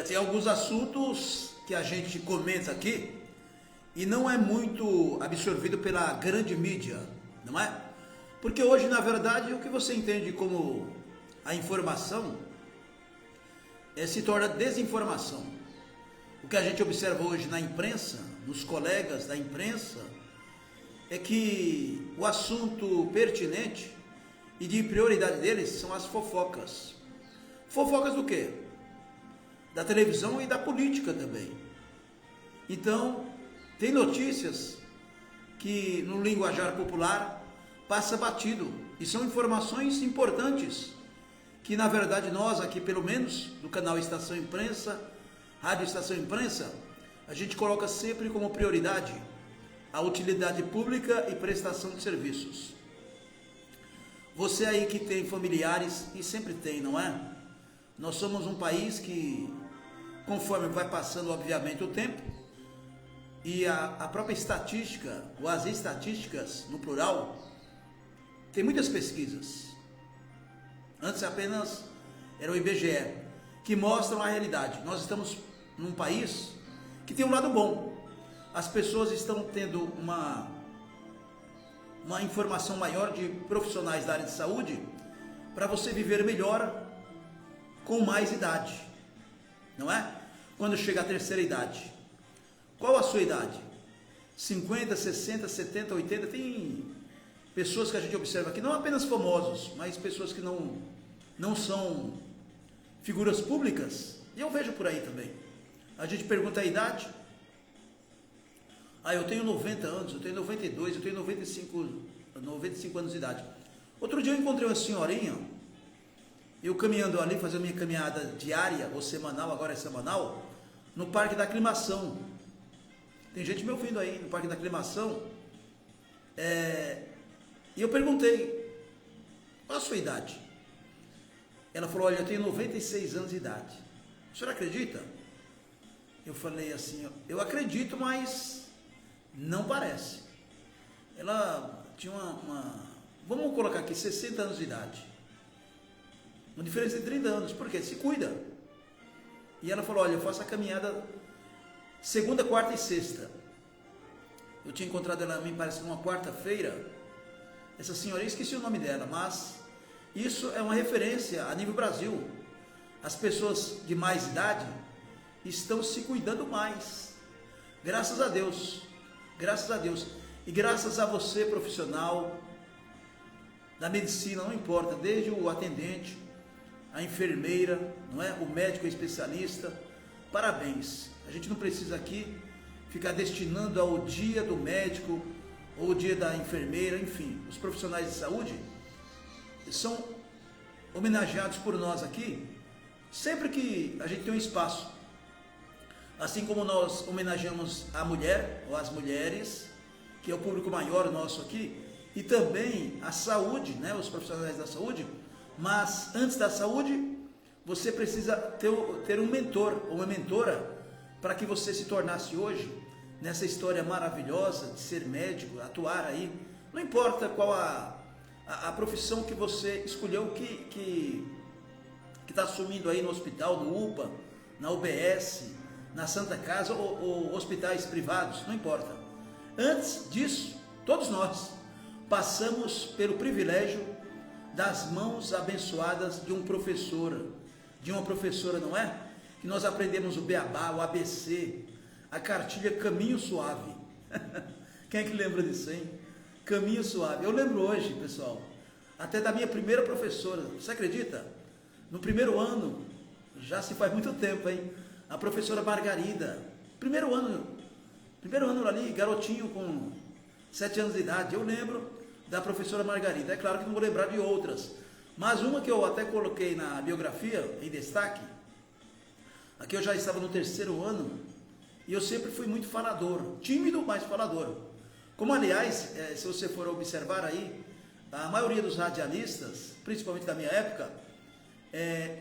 tem alguns assuntos que a gente comenta aqui e não é muito absorvido pela grande mídia, não é? Porque hoje, na verdade, o que você entende como a informação se torna desinformação. O que a gente observa hoje na imprensa, nos colegas da imprensa, é que o assunto pertinente e de prioridade deles são as fofocas. Fofocas do quê? Da televisão e da política também. Então, tem notícias que no linguajar popular passa batido e são informações importantes que na verdade nós aqui, pelo menos do canal Estação Imprensa, Rádio Estação Imprensa, a gente coloca sempre como prioridade a utilidade pública e prestação de serviços. Você aí que tem familiares, e sempre tem, não é? Nós somos um país que, conforme vai passando obviamente o tempo, e a própria estatística, ou as estatísticas no plural, tem muitas pesquisas. Antes apenas era o IBGE, que mostram a realidade. Nós estamos num país que tem um lado bom. As pessoas estão tendo uma informação maior de profissionais da área de saúde para você viver melhor com mais idade, não é? Quando chega a terceira idade. Qual a sua idade? 50, 60, 70, 80, tem pessoas que a gente observa aqui, não apenas famosos, mas pessoas que não são figuras públicas, e eu vejo por aí também. A gente pergunta a idade, eu tenho 90 anos, eu tenho 92, eu tenho 95 anos de idade. Outro dia eu encontrei uma senhorinha, eu caminhando ali, fazendo minha caminhada diária, ou semanal, agora é semanal, no Parque da Aclimação. Tem gente me ouvindo aí no Parque da Aclimação, e eu perguntei, qual a sua idade? Ela falou, olha, eu tenho 96 anos de idade. A senhora acredita? Eu falei assim, eu acredito, mas não parece. Ela tinha vamos colocar aqui, 60 anos de idade. Uma diferença de 30 anos, por quê? Se cuida. E ela falou, olha, eu faço a caminhada segunda, quarta e sexta. Eu tinha encontrado ela, me parece, numa quarta-feira. Essa senhora, eu esqueci o nome dela, mas isso é uma referência a nível Brasil. As pessoas de mais idade estão se cuidando mais. Graças a Deus. Graças a Deus. E graças a você, profissional da medicina, não importa, desde o atendente, a enfermeira, não é? O médico especialista, parabéns. A gente não precisa aqui ficar destinando ao dia do médico ou o dia da enfermeira, enfim, os profissionais de saúde são homenageados por nós aqui, sempre que a gente tem um espaço, assim como nós homenageamos a mulher, ou as mulheres, que é o público maior nosso aqui, e também a saúde, né, os profissionais da saúde, mas antes da saúde, você precisa ter um mentor ou uma mentora para que você se tornasse hoje, nessa história maravilhosa de ser médico, atuar aí, não importa qual a profissão que você escolheu, que está assumindo aí no hospital, no UPA, na UBS, na Santa Casa ou hospitais privados, não importa. Antes disso, todos nós passamos pelo privilégio das mãos abençoadas de um professor, de uma professora, não é? Que nós aprendemos o beabá, o ABC, a cartilha Caminho Suave. Quem é que lembra disso, hein? Caminho Suave. Eu lembro hoje, pessoal, até da minha primeira professora. Você acredita? No primeiro ano, já se faz muito tempo, hein? A professora Margarida. Primeiro ano ali, garotinho com 7 anos de idade. Eu lembro da professora Margarida. É claro que não vou lembrar de outras, mas uma que eu até coloquei na biografia, em destaque, aqui eu já estava no 3º ano, e eu sempre fui muito falador, tímido, mas falador. Como, aliás, se você for observar aí, a maioria dos radialistas, principalmente da minha época,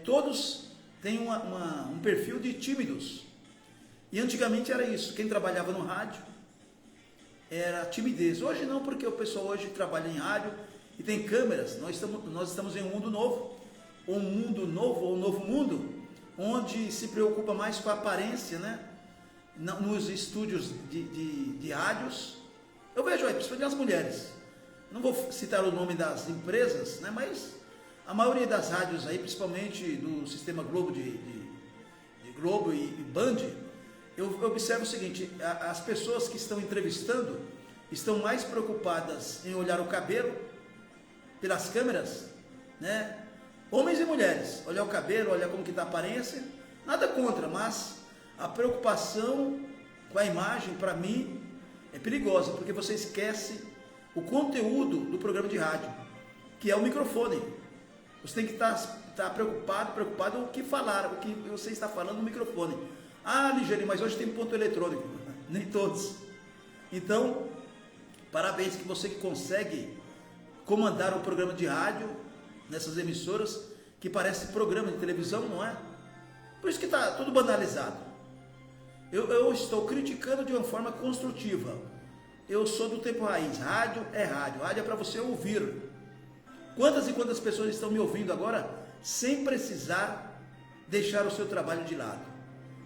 todos têm um perfil de tímidos. E antigamente era isso, quem trabalhava no rádio era timidez. Hoje não, porque o pessoal hoje trabalha em rádio e tem câmeras. Nós estamos em um mundo novo, ou um novo mundo, onde se preocupa mais com a aparência, né? Nos estúdios de rádios. Eu vejo aí, principalmente as mulheres. Não vou citar o nome das empresas, né? Mas a maioria das rádios aí, principalmente do sistema Globo, de Globo e Band, eu observo o seguinte: as pessoas que estão entrevistando estão mais preocupadas em olhar o cabelo pelas câmeras, né? Homens e mulheres, olhar o cabelo, olhar como que está a aparência, nada contra, mas a preocupação com a imagem, para mim, é perigosa, porque você esquece o conteúdo do programa de rádio, que é o microfone. Você tem que estar preocupado o que falar, o que você está falando no microfone. Ah, Ligeirinho, mas hoje tem ponto eletrônico. Nem todos. Então, parabéns que você que consegue comandar o programa de rádio nessas emissoras, que parece programa de televisão, não é? Por isso que está tudo banalizado. Eu estou criticando de uma forma construtiva. Eu sou do tempo raiz. Rádio é rádio. Rádio é para você ouvir. Quantas e quantas pessoas estão me ouvindo agora sem precisar deixar o seu trabalho de lado?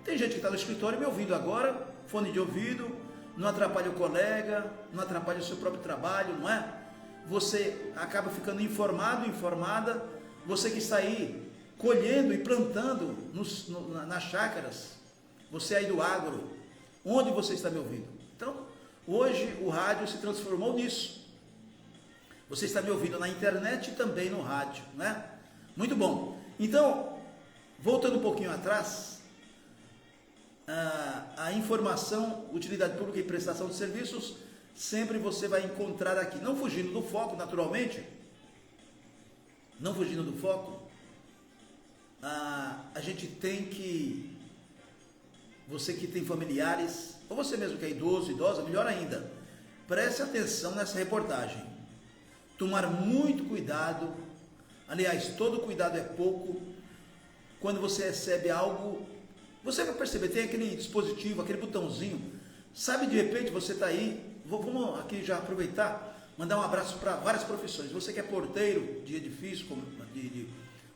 Tem gente que está no escritório me ouvindo agora, fone de ouvido, não atrapalha o colega, não atrapalha o seu próprio trabalho, não é? Você acaba ficando informado, informada. Você que está aí colhendo e plantando nas chácaras, você aí do agro, onde você está me ouvindo? Então, hoje o rádio se transformou nisso. Você está me ouvindo na internet e também no rádio, né? Muito bom. Então, voltando um pouquinho atrás, a informação, utilidade pública e prestação de serviços, sempre você vai encontrar aqui, não fugindo do foco, naturalmente, não fugindo do foco. A gente tem que, você que tem familiares, ou você mesmo que é idoso, idosa, melhor ainda, preste atenção nessa reportagem. Tomar muito cuidado, aliás, todo cuidado é pouco, quando você recebe algo, você vai perceber, tem aquele dispositivo, aquele botãozinho, sabe, de repente você está aí, vamos aqui já aproveitar, mandar um abraço para várias profissões. Você que é porteiro de edifício, de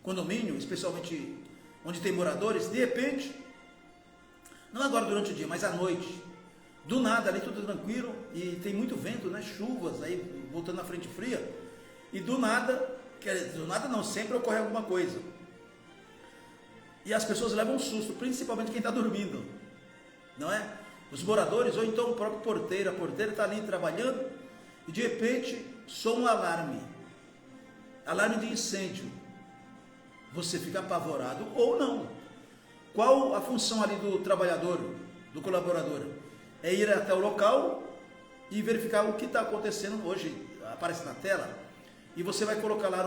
condomínio, especialmente onde tem moradores, de repente, não agora durante o dia, mas à noite, do nada ali tudo tranquilo, e tem muito vento, né? Chuvas, aí voltando na frente fria, e do nada não, sempre ocorre alguma coisa. E as pessoas levam um susto, principalmente quem está dormindo, não é? Os moradores, ou então o próprio porteiro, a porteira está ali trabalhando, e de repente soa um alarme de incêndio. Você fica apavorado ou não. Qual a função ali do trabalhador, do colaborador? É ir até o local e verificar o que está acontecendo. Hoje aparece na tela e você vai colocar lá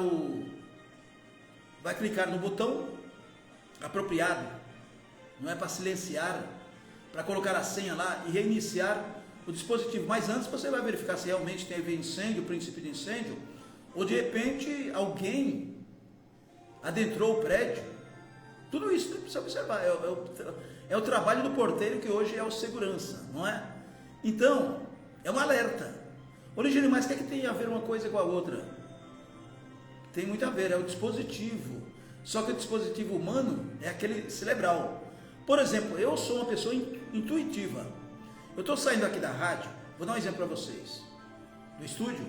vai clicar no botão apropriado, não é para silenciar, para colocar a senha lá e reiniciar o dispositivo. Mas antes você vai verificar se realmente teve incêndio, princípio de incêndio, ou de repente alguém adentrou o prédio. Tudo isso você precisa observar. É o trabalho do porteiro, que hoje é o segurança, não é? Então, é um alerta. Ô Ligeirinho, mas o que é que tem a ver uma coisa com a outra? Tem muito a ver, é o dispositivo. Só que o dispositivo humano é aquele cerebral. Por exemplo, eu sou uma pessoa intuitiva. Eu estou saindo aqui da rádio, vou dar um exemplo para vocês, do estúdio,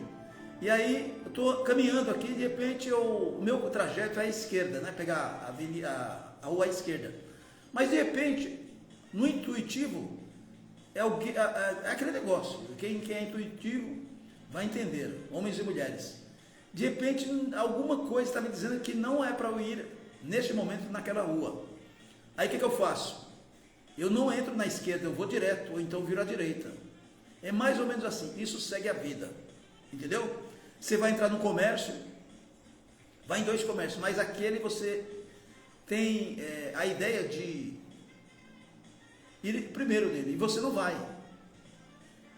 e aí eu estou caminhando aqui, de repente o meu trajeto é à esquerda, né? Pegar a rua à esquerda. Mas de repente, no intuitivo, é aquele negócio. Quem é intuitivo vai entender, homens e mulheres. De repente, alguma coisa está me dizendo que não é para eu ir neste momento naquela rua. Aí o que eu faço? Eu não entro na esquerda, eu vou direto, ou então viro à direita. É mais ou menos assim, isso segue a vida. Entendeu? Você vai entrar no comércio, vai em 2 comércios, mas aquele você tem a ideia de ir primeiro nele, e você não vai.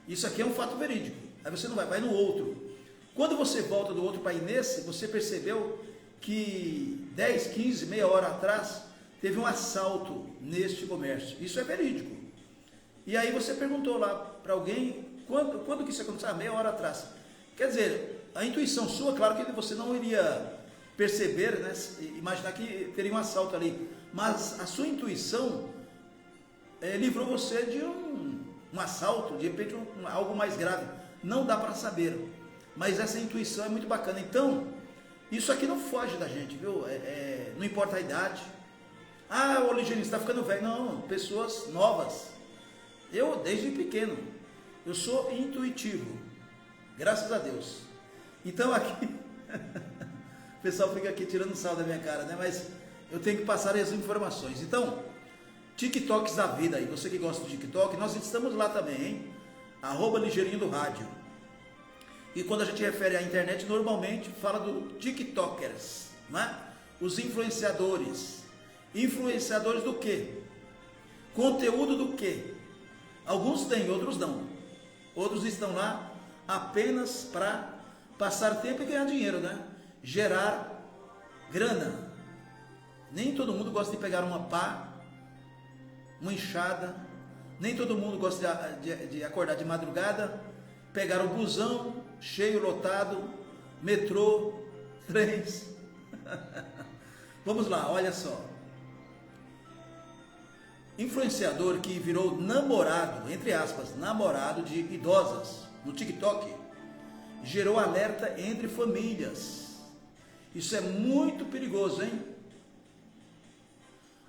Isso aqui é um fato verídico. Aí você não vai no outro. Quando você volta do outro para ir nesse, você percebeu que 10, 15, meia hora atrás, teve um assalto neste comércio. Isso é verídico. E aí você perguntou lá para alguém, quando que isso aconteceu? Ah, meia hora atrás. Quer dizer, a intuição sua, claro que você não iria perceber, né, imaginar que teria um assalto ali. mas a sua intuição livrou você de um assalto, de repente algo mais grave. Não dá para saber, mas essa intuição é muito bacana. Então, isso aqui não foge da gente, viu? Não importa a idade. Ah, o originista está ficando velho. Não, pessoas novas. Eu, desde pequeno, eu sou intuitivo, graças a Deus. Então aqui, o pessoal fica aqui tirando sal da minha cara, né? Mas eu tenho que passar as informações. Então, TikToks da vida aí, você que gosta do TikTok, nós estamos lá também, hein? @ligeirinho do rádio. E quando a gente refere à internet, normalmente fala do TikTokers, né? Os influenciadores. Influenciadores do quê? Conteúdo do quê? Alguns têm, outros não. Outros estão lá apenas para passar tempo e ganhar dinheiro, né? Gerar grana. Nem todo mundo gosta de pegar uma pá, uma enxada. Nem todo mundo gosta de acordar de madrugada, pegar o busão cheio, lotado, metrô, trens. Vamos lá, olha só. Influenciador que virou namorado, entre aspas, namorado de idosas no TikTok, gerou alerta entre famílias. Isso é muito perigoso, hein?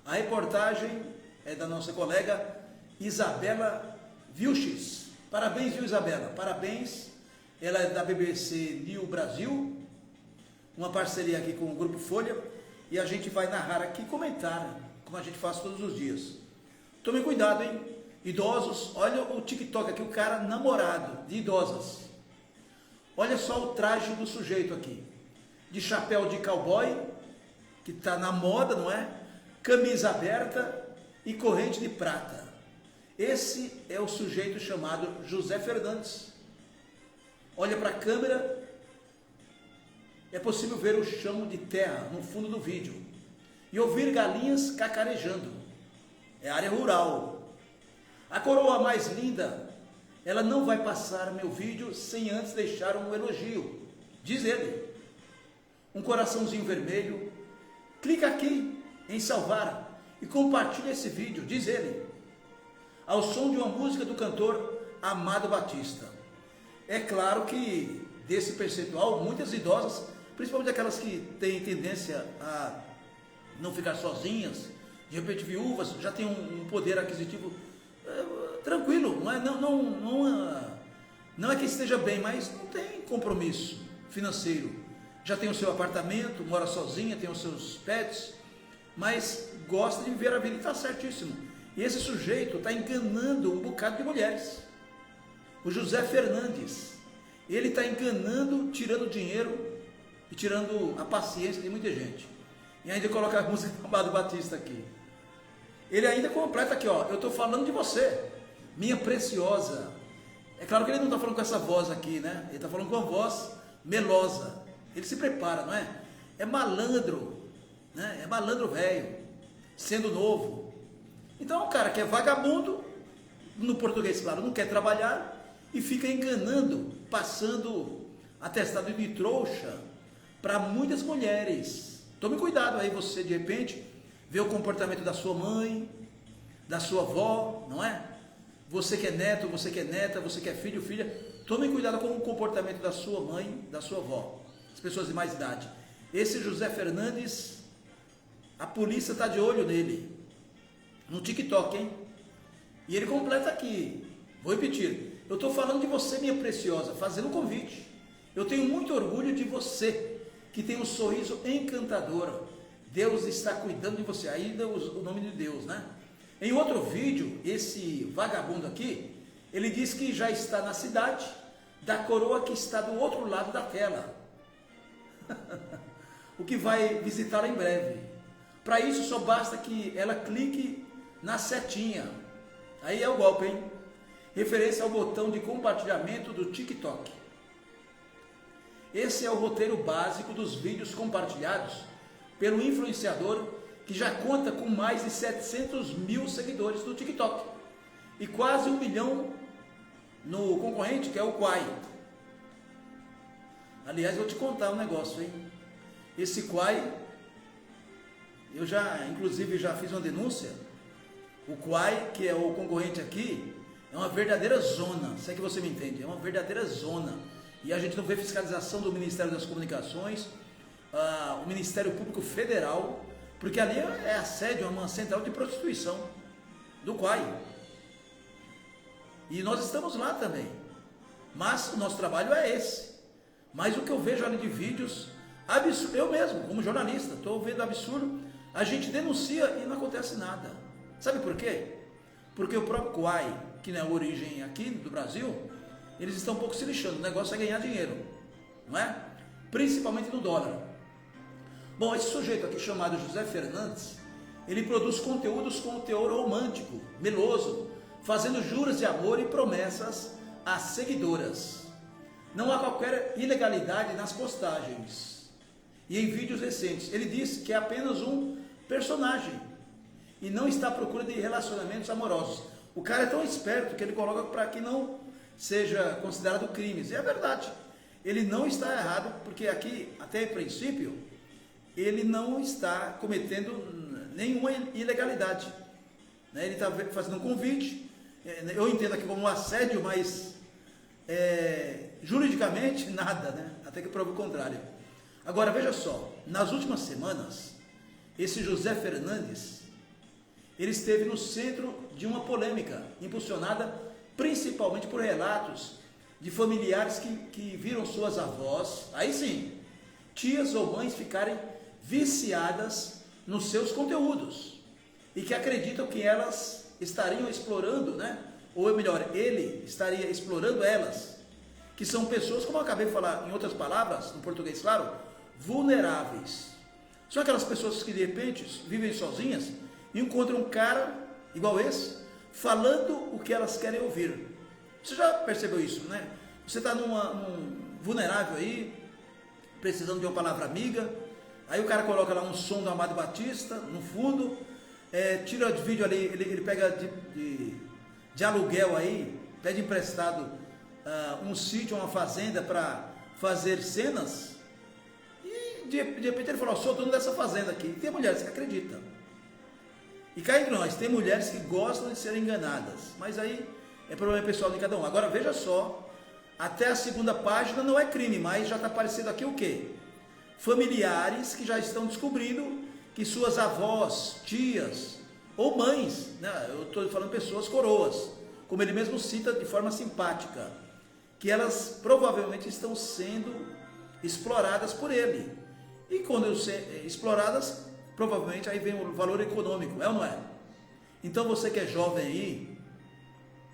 A reportagem é da nossa colega Isabela Vilches. Parabéns, viu, Isabela? Parabéns. Ela é da BBC New Brasil, uma parceria aqui com o Grupo Folha, e a gente vai narrar aqui e comentar, como a gente faz todos os dias. Tome cuidado, hein? Idosos, olha o TikTok aqui, o cara namorado de idosas. Olha só o traje do sujeito aqui. De chapéu de cowboy, que está na moda, não é? Camisa aberta e corrente de prata. Esse é o sujeito chamado José Fernandes. Olha para a câmera, é possível ver o chão de terra no fundo do vídeo e ouvir galinhas cacarejando. É área rural. A coroa mais linda, ela não vai passar meu vídeo sem antes deixar um elogio, diz ele. Um coraçãozinho vermelho. Clica aqui em salvar e compartilha esse vídeo, diz ele. Ao som de uma música do cantor Amado Batista. É claro que desse percentual, muitas idosas, principalmente aquelas que têm tendência a não ficar sozinhas, de repente viúvas, já tem um poder aquisitivo tranquilo, não é que esteja bem, mas não tem compromisso financeiro. Já tem o seu apartamento, mora sozinha, tem os seus pets, mas gosta de viver a vida e está certíssimo. E esse sujeito está enganando um bocado de mulheres. O José Fernandes, ele está enganando, tirando dinheiro e tirando a paciência de muita gente. E ainda coloca a música do Amado Batista aqui. Ele ainda completa aqui, ó, eu estou falando de você, minha preciosa. É claro que ele não está falando com essa voz aqui, né? Ele está falando com uma voz melosa. Ele se prepara, não é? É malandro, né? É malandro velho, sendo novo. Então é um cara que é vagabundo, no português, claro, não quer trabalhar e fica enganando, passando atestado de trouxa para muitas mulheres. Tome cuidado aí, você de repente vê o comportamento da sua mãe, da sua avó, não é? Você que é neto, você que é neta, você que é filho, filha, tome cuidado com o comportamento da sua mãe, da sua avó, as pessoas de mais idade. Esse José Fernandes, a polícia está de olho nele, no TikTok, hein? E ele completa aqui, vou repetir, eu estou falando de você, minha preciosa, fazendo um convite. Eu tenho muito orgulho de você, que tem um sorriso encantador. Deus está cuidando de você. Ainda o nome de Deus, né? Em outro vídeo, esse vagabundo aqui, ele diz que já está na cidade da coroa que está do outro lado da tela. O que vai visitá-la em breve. Para isso, só basta que ela clique na setinha. Aí é o golpe, hein? Referência ao botão de compartilhamento do TikTok. Esse é o roteiro básico dos vídeos compartilhados pelo influenciador que já conta com mais de 700 mil seguidores no TikTok e quase 1 milhão no concorrente, que é o Quai. Aliás, vou te contar um negócio, hein? Esse Quai, Eu já, inclusive, já fiz uma denúncia. O Quai, que é o concorrente aqui, é uma verdadeira zona, se é que você me entende, é uma verdadeira zona. E a gente não vê fiscalização do Ministério das Comunicações, o Ministério Público Federal, porque ali é a sede, é uma central de prostituição do Quai. E nós estamos lá também. Mas o nosso trabalho é esse. Mas o que eu vejo ali de vídeos, absurdo, eu mesmo, como jornalista, estou vendo absurdo, a gente denuncia e não acontece nada. Sabe por quê? Porque o próprio Quai, que não é a origem aqui do Brasil, eles estão um pouco se lixando, o negócio é ganhar dinheiro, não é? Principalmente no dólar. Bom, esse sujeito aqui chamado José Fernandes, ele produz conteúdos com teor romântico, meloso, fazendo juras de amor e promessas às seguidoras. Não há qualquer ilegalidade nas postagens e em vídeos recentes. Ele diz que é apenas um personagem e não está à procura de relacionamentos amorosos. O cara é tão esperto que ele coloca para que não seja considerado crimes. E é verdade, ele não está errado, porque aqui, até em princípio, ele não está cometendo nenhuma ilegalidade. Ele está fazendo um convite, eu entendo aqui como um assédio, mas juridicamente nada, né? Até que prove o contrário. Agora veja só, nas últimas semanas, esse José Fernandes, ele esteve no centro de uma polêmica, impulsionada principalmente por relatos de familiares que viram suas avós, aí sim, tias ou mães ficarem viciadas nos seus conteúdos e que acreditam que elas estariam explorando, né? Ou melhor, ele estaria explorando elas, que são pessoas, como eu acabei de falar, em outras palavras, no português claro, vulneráveis. São aquelas pessoas que de repente vivem sozinhas e encontram um cara igual esse, falando o que elas querem ouvir. Você já percebeu isso, né? Você está num vulnerável aí, precisando de uma palavra amiga, aí o cara coloca lá um som do Amado Batista no fundo, tira de vídeo ali, ele pega de aluguel aí, pede emprestado um sítio, uma fazenda para fazer cenas, e de repente ele falou, sou dono dessa fazenda aqui. E tem mulheres que acreditam. E cá entre nós, tem mulheres que gostam de ser enganadas, mas aí é problema pessoal de cada um. Agora veja só, até a segunda página não é crime, mas já está aparecendo aqui o quê? Familiares que já estão descobrindo que suas avós, tias ou mães, né? Eu estou falando pessoas coroas, como ele mesmo cita de forma simpática, que elas provavelmente estão sendo exploradas por ele. E quando exploradas, provavelmente aí vem o valor econômico, é ou não é? Então você que é jovem aí,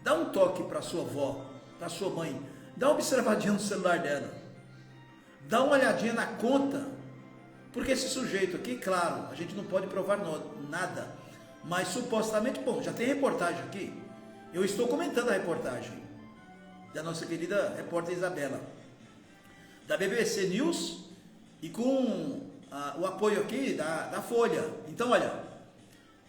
dá um toque para sua avó, para sua mãe, dá uma observadinha no celular dela, dá uma olhadinha na conta, porque esse sujeito aqui, claro, a gente não pode provar nada, mas supostamente, bom, já tem reportagem aqui, eu estou comentando a reportagem da nossa querida repórter Isabela, da BBC News, e com o apoio aqui da Folha. Então, olha,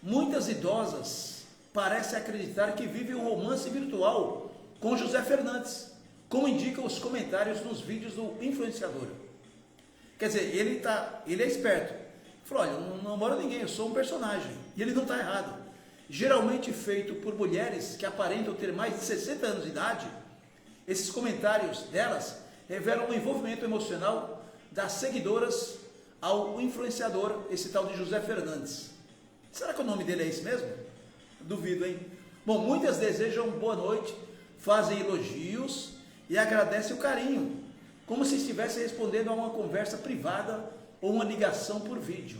muitas idosas parecem acreditar que vivem um romance virtual com José Fernandes, como indicam os comentários nos vídeos do influenciador. Quer dizer, ele é esperto. Ele falou, olha, eu não namoro ninguém, eu sou um personagem. E ele não está errado. Geralmente feito por mulheres que aparentam ter mais de 60 anos de idade, esses comentários delas revelam um envolvimento emocional das seguidoras ao influenciador, esse tal de José Fernandes. Será que o nome dele é esse mesmo? Duvido, hein? Bom, muitas desejam boa noite, fazem elogios e agradecem o carinho, como se estivesse respondendo a uma conversa privada ou uma ligação por vídeo.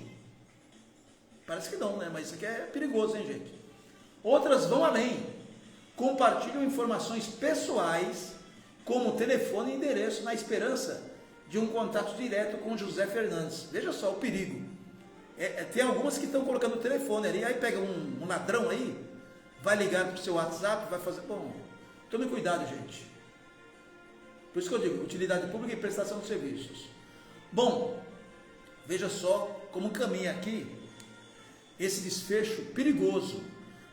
Parece que não, né? Mas isso aqui é perigoso, hein, gente? Outras vão além, compartilham informações pessoais, como telefone e endereço, na esperança de um contato direto com José Fernandes. Veja só o perigo. Tem algumas que estão colocando o telefone ali, aí pega um ladrão aí, vai ligar para o seu WhatsApp, vai fazer... Bom, tome cuidado, gente. Por isso que eu digo, utilidade pública e prestação de serviços. Bom, veja só como caminha aqui esse desfecho perigoso,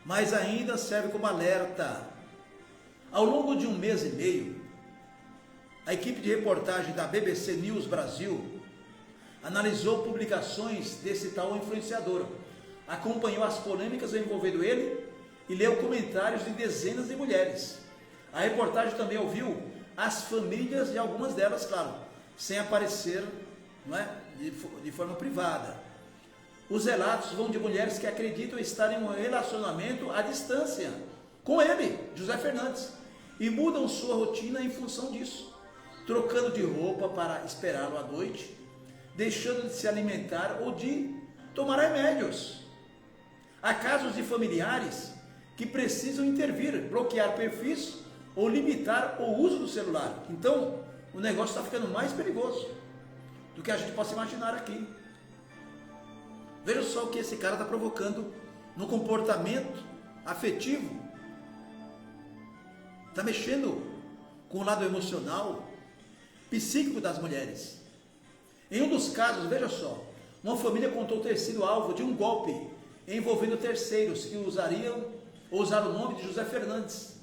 mas ainda serve como alerta. Ao longo de 1 mês e meio, a equipe de reportagem da BBC News Brasil analisou publicações desse tal influenciador, acompanhou as polêmicas envolvendo ele e leu comentários de dezenas de mulheres. A reportagem também ouviu as famílias de algumas delas, claro, sem aparecer, não é, de forma privada. Os relatos vão de mulheres que acreditam estar em um relacionamento à distância com ele, José Fernandes, e mudam sua rotina em função disso, trocando de roupa para esperá-lo à noite, deixando de se alimentar ou de tomar remédios. Há casos de familiares que precisam intervir, bloquear perfis ou limitar o uso do celular. Então, o negócio está ficando mais perigoso do que a gente possa imaginar aqui. Veja só o que esse cara está provocando no comportamento afetivo. Está mexendo com o lado emocional, psíquico das mulheres. Em um dos casos, veja só, uma família contou ter sido alvo de um golpe envolvendo terceiros que usaram o nome de José Fernandes.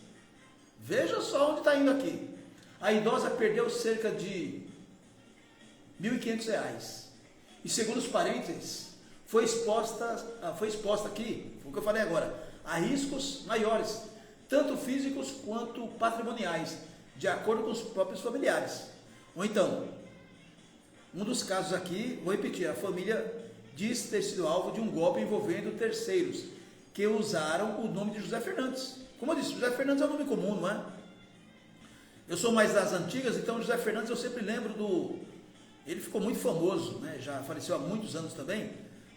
Veja só onde está indo aqui. A idosa perdeu cerca de R$ 1.500 e, segundo os parentes, foi exposta aqui, o que eu falei agora, a riscos maiores, tanto físicos quanto patrimoniais, de acordo com os próprios familiares. Ou então, um dos casos aqui, vou repetir, a família diz ter sido alvo de um golpe envolvendo terceiros que usaram o nome de José Fernandes. Como eu disse, José Fernandes é um nome comum, não é? Eu sou mais das antigas, então José Fernandes eu sempre lembro do... Ele ficou muito famoso, né? Já faleceu há muitos anos também.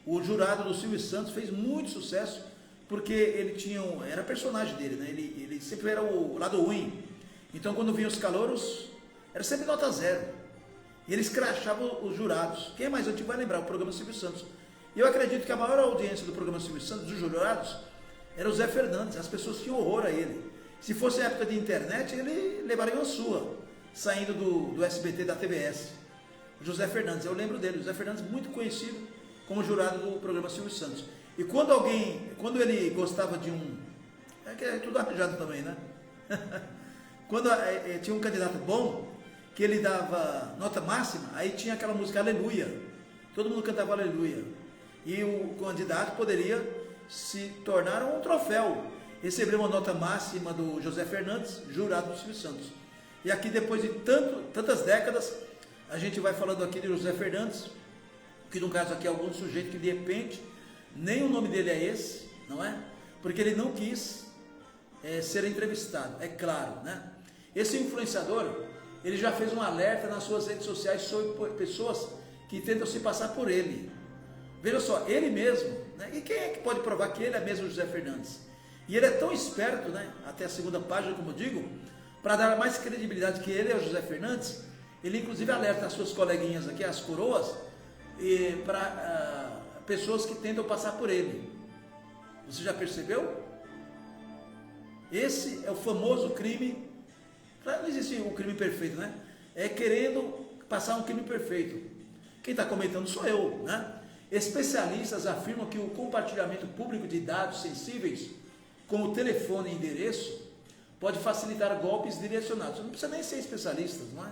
O jurado do Silvio Santos fez muito sucesso, porque ele tinha era personagem dele, né? Ele sempre era o lado ruim. Então quando vinham os calouros, era sempre nota 0. E ele escrachava os jurados. Quem é mais antigo vai lembrar, o programa Silvio Santos. E eu acredito que a maior audiência do programa Silvio Santos, dos jurados, era o Zé Fernandes. As pessoas tinham horror a ele. Se fosse época de internet, ele levaria uma sua, saindo do SBT, da TBS. O José Fernandes, eu lembro dele. O José Fernandes, muito conhecido como jurado do programa Silvio Santos. E quando ele gostava de um... É que é tudo arranjado também, né? Quando tinha um candidato bom, que ele dava nota máxima, aí tinha aquela música Aleluia. Todo mundo cantava Aleluia. E o candidato poderia se tornar um troféu, receber uma nota máxima do José Fernandes, jurado do Silvio Santos. E aqui, depois de tantas décadas, a gente vai falando aqui de José Fernandes, que no caso aqui é algum sujeito que de repente, nem o nome dele é esse, não é? Porque ele não quis ser entrevistado, é claro, né? Esse influenciador, ele já fez um alerta nas suas redes sociais sobre pessoas que tentam se passar por ele. Veja só, ele mesmo, né? E quem é que pode provar que ele é mesmo José Fernandes? E ele é tão esperto, né? Até a segunda página, como eu digo, para dar mais credibilidade que ele é o José Fernandes, ele inclusive alerta as suas coleguinhas aqui, as coroas, para pessoas que tentam passar por ele. Você já percebeu? Esse é o famoso crime. Não existe o crime perfeito, né? É querendo passar um crime perfeito. Quem está comentando sou eu, né? Especialistas afirmam que o compartilhamento público de dados sensíveis, como telefone e endereço, pode facilitar golpes direcionados. Não precisa nem ser especialista, não é?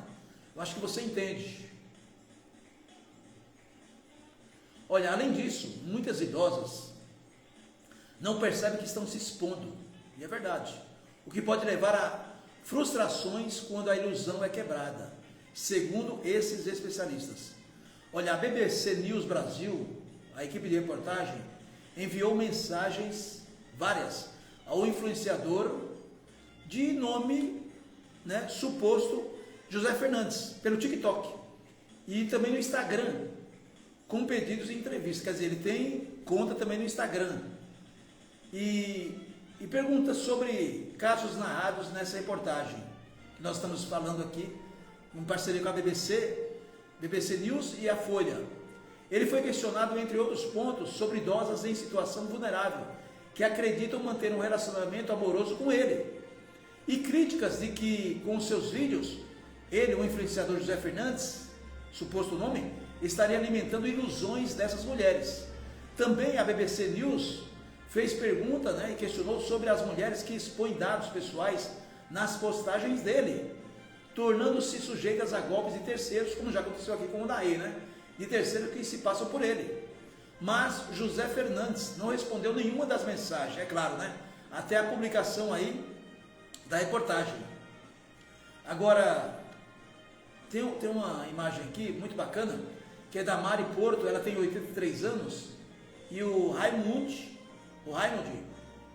Eu acho que você entende. Olha, além disso, muitas idosas não percebem que estão se expondo. E é verdade. O que pode levar a frustrações quando a ilusão é quebrada, segundo esses especialistas. Olha, a BBC News Brasil, a equipe de reportagem, enviou mensagens várias ao influenciador de nome, né, suposto José Fernandes, pelo TikTok e também no Instagram, com pedidos de entrevista. Quer dizer, ele tem conta também no Instagram e pergunta sobre casos narrados nessa reportagem que nós estamos falando aqui, em parceria com a BBC News e a Folha. Ele foi questionado, entre outros pontos, sobre idosas em situação vulnerável, que acreditam manter um relacionamento amoroso com ele, e críticas de que, com seus vídeos, ele, o influenciador José Fernandes, suposto nome, estaria alimentando ilusões dessas mulheres. Também a BBC News fez pergunta, né, e questionou sobre as mulheres que expõem dados pessoais nas postagens dele, tornando-se sujeitas a golpes de terceiros, como já aconteceu aqui com o Daí, né? de terceiro que se passam por ele. Mas José Fernandes não respondeu nenhuma das mensagens, é claro, né? Até a publicação aí da reportagem. Agora, tem uma imagem aqui muito bacana, que é da Mari Porto, ela tem 83 anos, e o Raimundo,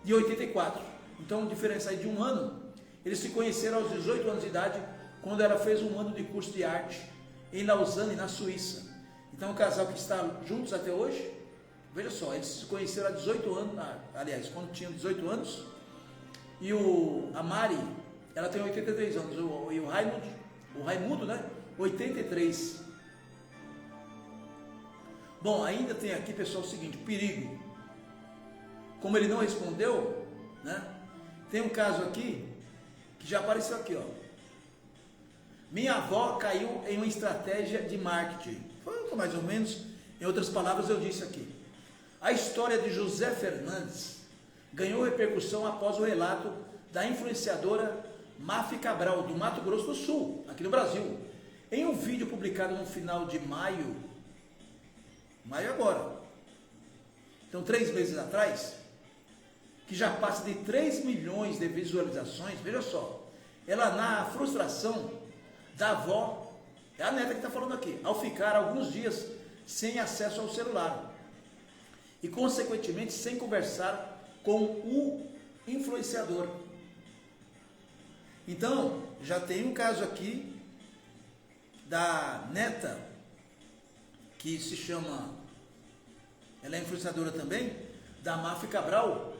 de 84. Então, diferença aí de um ano. Eles se conheceram aos 18 anos de idade, quando ela fez um ano de curso de arte em Lausanne, na Suíça. Então, o casal que está juntos até hoje, veja só, eles se conheceram há 18 anos, aliás, quando tinham 18 anos, e a Mari, ela tem 83 anos, e o Raimundo, né, 83. Bom, ainda tem aqui, pessoal, o seguinte, perigo. Como ele não respondeu, né, tem um caso aqui, que já apareceu aqui, ó. Minha avó caiu em uma estratégia de marketing. Foi mais ou menos, em outras palavras, eu disse aqui. A história de José Fernandes ganhou repercussão após o relato da influenciadora Mafi Cabral, do Mato Grosso do Sul, aqui no Brasil. Em um vídeo publicado no final de maio agora, então 3 meses atrás, que já passa de 3 milhões de visualizações, veja só, ela narra a frustração da avó, é a neta que está falando aqui, ao ficar alguns dias sem acesso ao celular e, consequentemente, sem conversar com o influenciador. Então, já tem um caso aqui da neta, que se chama, ela é influenciadora também, da Mafi Cabral,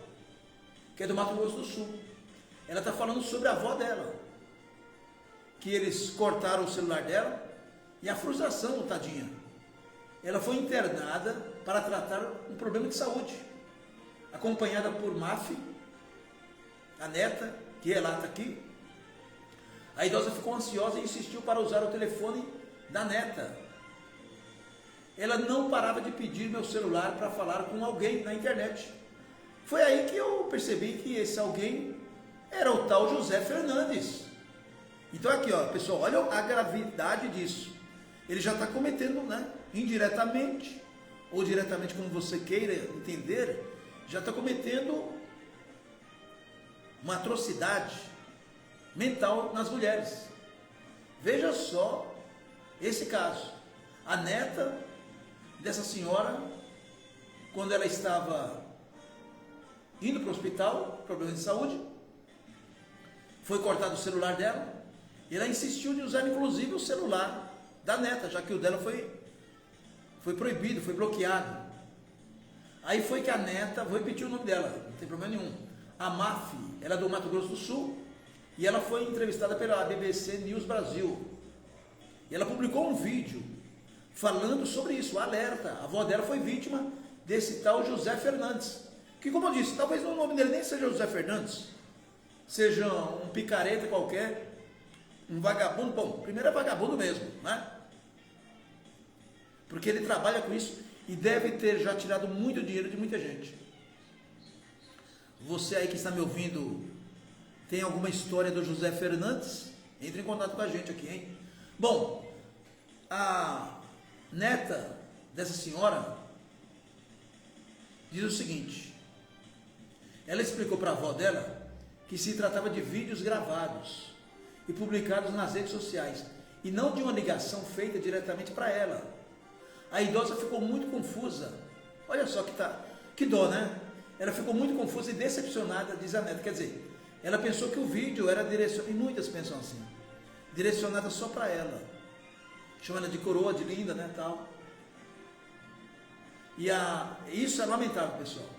que é do Mato Grosso do Sul. Ela está falando sobre a avó dela, que eles cortaram o celular dela, e a frustração, tadinha. Ela foi internada para tratar um problema de saúde, acompanhada por Mafi, a neta, que relata aqui. A idosa ficou ansiosa e insistiu para usar o telefone da neta. Ela não parava de pedir meu celular para falar com alguém na internet. Foi aí que eu percebi que esse alguém era o tal José Fernandes. Então aqui, ó, pessoal, olha a gravidade disso. Ele já está cometendo, né, indiretamente, ou diretamente, como você queira entender, já está cometendo uma atrocidade mental nas mulheres. Veja só esse caso. A neta dessa senhora, quando ela estava indo para o hospital, problema de saúde, foi cortado o celular dela, e ela insistiu de usar inclusive o celular da neta, já que o dela foi proibido, foi bloqueado. Aí foi que a neta, vou repetir o nome dela, não tem problema nenhum, a Mafi, ela é do Mato Grosso do Sul, e ela foi entrevistada pela BBC News Brasil, e ela publicou um vídeo falando sobre isso, alerta. A avó dela foi vítima desse tal José Fernandes, que, como eu disse, talvez o nome dele nem seja José Fernandes, seja um picareta qualquer, um vagabundo. Bom, primeiro é vagabundo mesmo, né? Porque ele trabalha com isso e deve ter já tirado muito dinheiro de muita gente. Você aí que está me ouvindo, tem alguma história do José Fernandes? Entre em contato com a gente aqui, hein? Bom, a neta dessa senhora diz o seguinte: ela explicou para a avó dela que se tratava de vídeos gravados e publicados nas redes sociais, e não de uma ligação feita diretamente para ela. A idosa ficou muito confusa. Olha só que dó, né? Ela ficou muito confusa e decepcionada, diz a neta. Quer dizer, ela pensou que o vídeo era direcionado, e muitas pensam assim, direcionada só para ela. Chama ela de coroa, de linda, né, tal. E isso é lamentável, pessoal.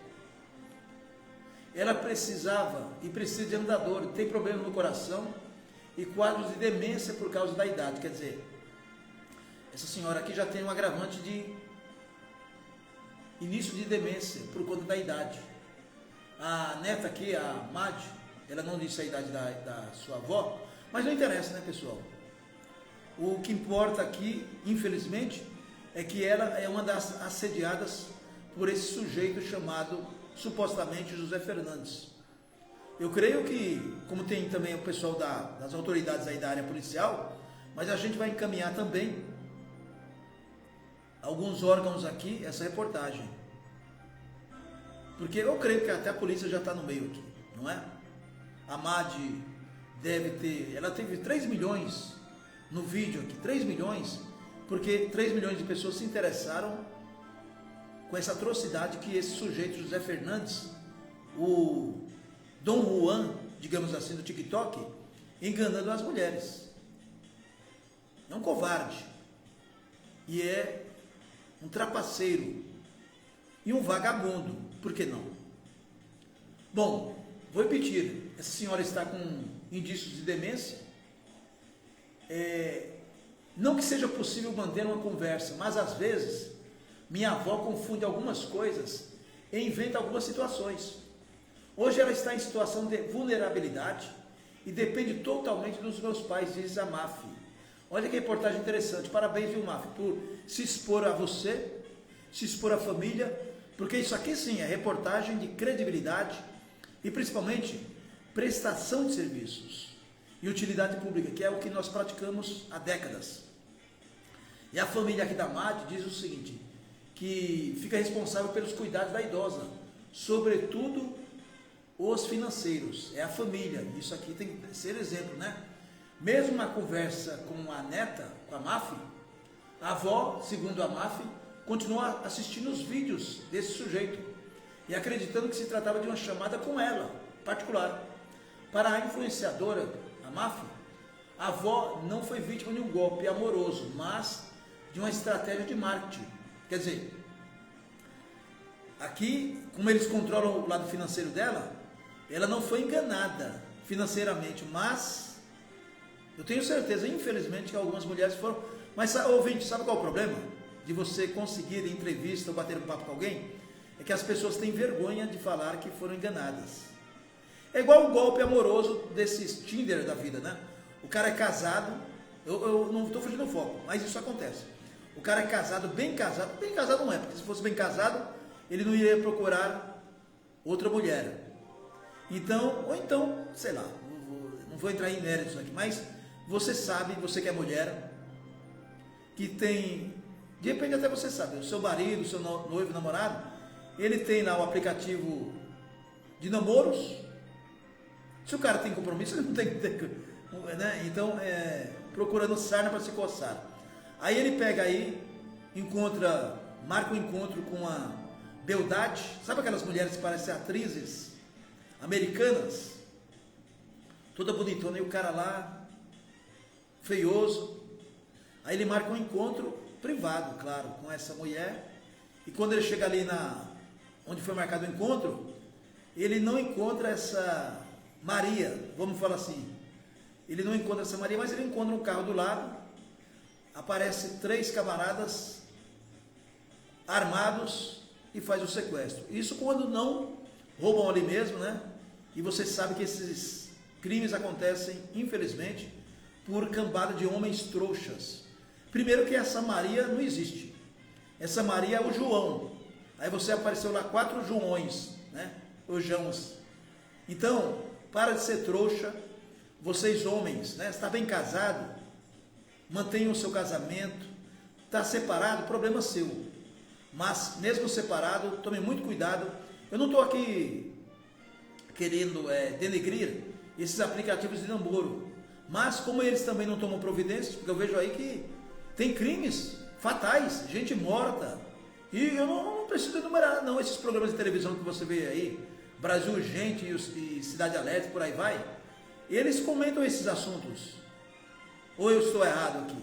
Ela precisava e precisa de andador, tem problema no coração e quadros de demência por causa da idade. Quer dizer, essa senhora aqui já tem um agravante de início de demência por conta da idade. A neta aqui, a Mad, ela não disse a idade da sua avó, mas não interessa, né, pessoal? O que importa aqui, infelizmente, é que ela é uma das assediadas por esse sujeito chamado, supostamente, José Fernandes. Eu creio que, como tem também o pessoal das autoridades aí da área policial, mas a gente vai encaminhar também alguns órgãos aqui essa reportagem. Porque eu creio que até a polícia já está no meio aqui, não é? A Madi deve ter, ela teve 3 milhões no vídeo aqui, 3 milhões, porque 3 milhões de pessoas se interessaram com essa atrocidade que esse sujeito, José Fernandes, o Dom Juan, digamos assim, do TikTok, enganando as mulheres. É um covarde. E é um trapaceiro. E um vagabundo. Por que não? Bom, vou repetir. Essa senhora está com indícios de demência. Não que seja possível manter uma conversa, mas às vezes minha avó confunde algumas coisas e inventa algumas situações. Hoje ela está em situação de vulnerabilidade e depende totalmente dos meus pais, diz a MAF. Olha que reportagem interessante. Parabéns, viu, MAF, por se expor a você, se expor à família, porque isso aqui sim é reportagem de credibilidade e principalmente prestação de serviços e utilidade pública, que é o que nós praticamos há décadas. E a família aqui da MAD diz o seguinte, que fica responsável pelos cuidados da idosa, sobretudo os financeiros, é a família. Isso aqui tem que ser exemplo, né? Mesmo na conversa com a neta, com a MAF, a avó, segundo a MAF, continua assistindo os vídeos desse sujeito e acreditando que se tratava de uma chamada com ela, particular. Para a influenciadora, a MAF, a avó não foi vítima de um golpe amoroso, mas de uma estratégia de marketing. Quer dizer, aqui, como eles controlam o lado financeiro dela, ela não foi enganada financeiramente, mas eu tenho certeza, infelizmente, que algumas mulheres foram. Mas, ouvinte, sabe qual é o problema de você conseguir entrevista ou bater um papo com alguém? É que as pessoas têm vergonha de falar que foram enganadas. É igual o golpe amoroso desses Tinder da vida, né? O cara é casado, eu não estou fugindo do foco, mas isso acontece. O cara é casado bem casado não é, porque se fosse bem casado, ele não iria procurar outra mulher. Então, ou então, sei lá, não vou entrar em méritos aqui, mas você sabe, você que é mulher, que tem, de repente até você sabe, o seu marido, o seu noivo, namorado, ele tem lá o aplicativo de namoros. Se o cara tem compromisso, ele não tem que ter, né? Então, procurando sarna para se coçar. Aí ele pega aí, marca um encontro com a beldade, sabe aquelas mulheres que parecem atrizes americanas, toda bonitona, e o cara lá, feioso. Aí ele marca um encontro privado, claro, com essa mulher, e quando ele chega ali onde foi marcado o encontro, ele não encontra essa Maria, vamos falar assim, ele não encontra essa Maria, mas ele encontra um carro do lado, aparece 3 camaradas armados e faz o sequestro. Isso quando não roubam ali mesmo, né? E você sabe que esses crimes acontecem, infelizmente, por cambada de homens trouxas. Primeiro que essa Maria não existe. Essa Maria é o João. Aí você apareceu lá 4 Joões, né? Os Joãos. Então, para de ser trouxa. Vocês homens, né? Está bem casado, mantenham o seu casamento. Está separado, problema seu. Mas mesmo separado, tome muito cuidado. Eu não estou aqui querendo denegrir esses aplicativos de namoro, mas como eles também não tomam providências, porque eu vejo aí que tem crimes fatais, gente morta, e eu não preciso enumerar não esses programas de televisão que você vê aí, Brasil Urgente e Cidade Alerta, por aí vai, eles comentam esses assuntos, ou eu estou errado aqui?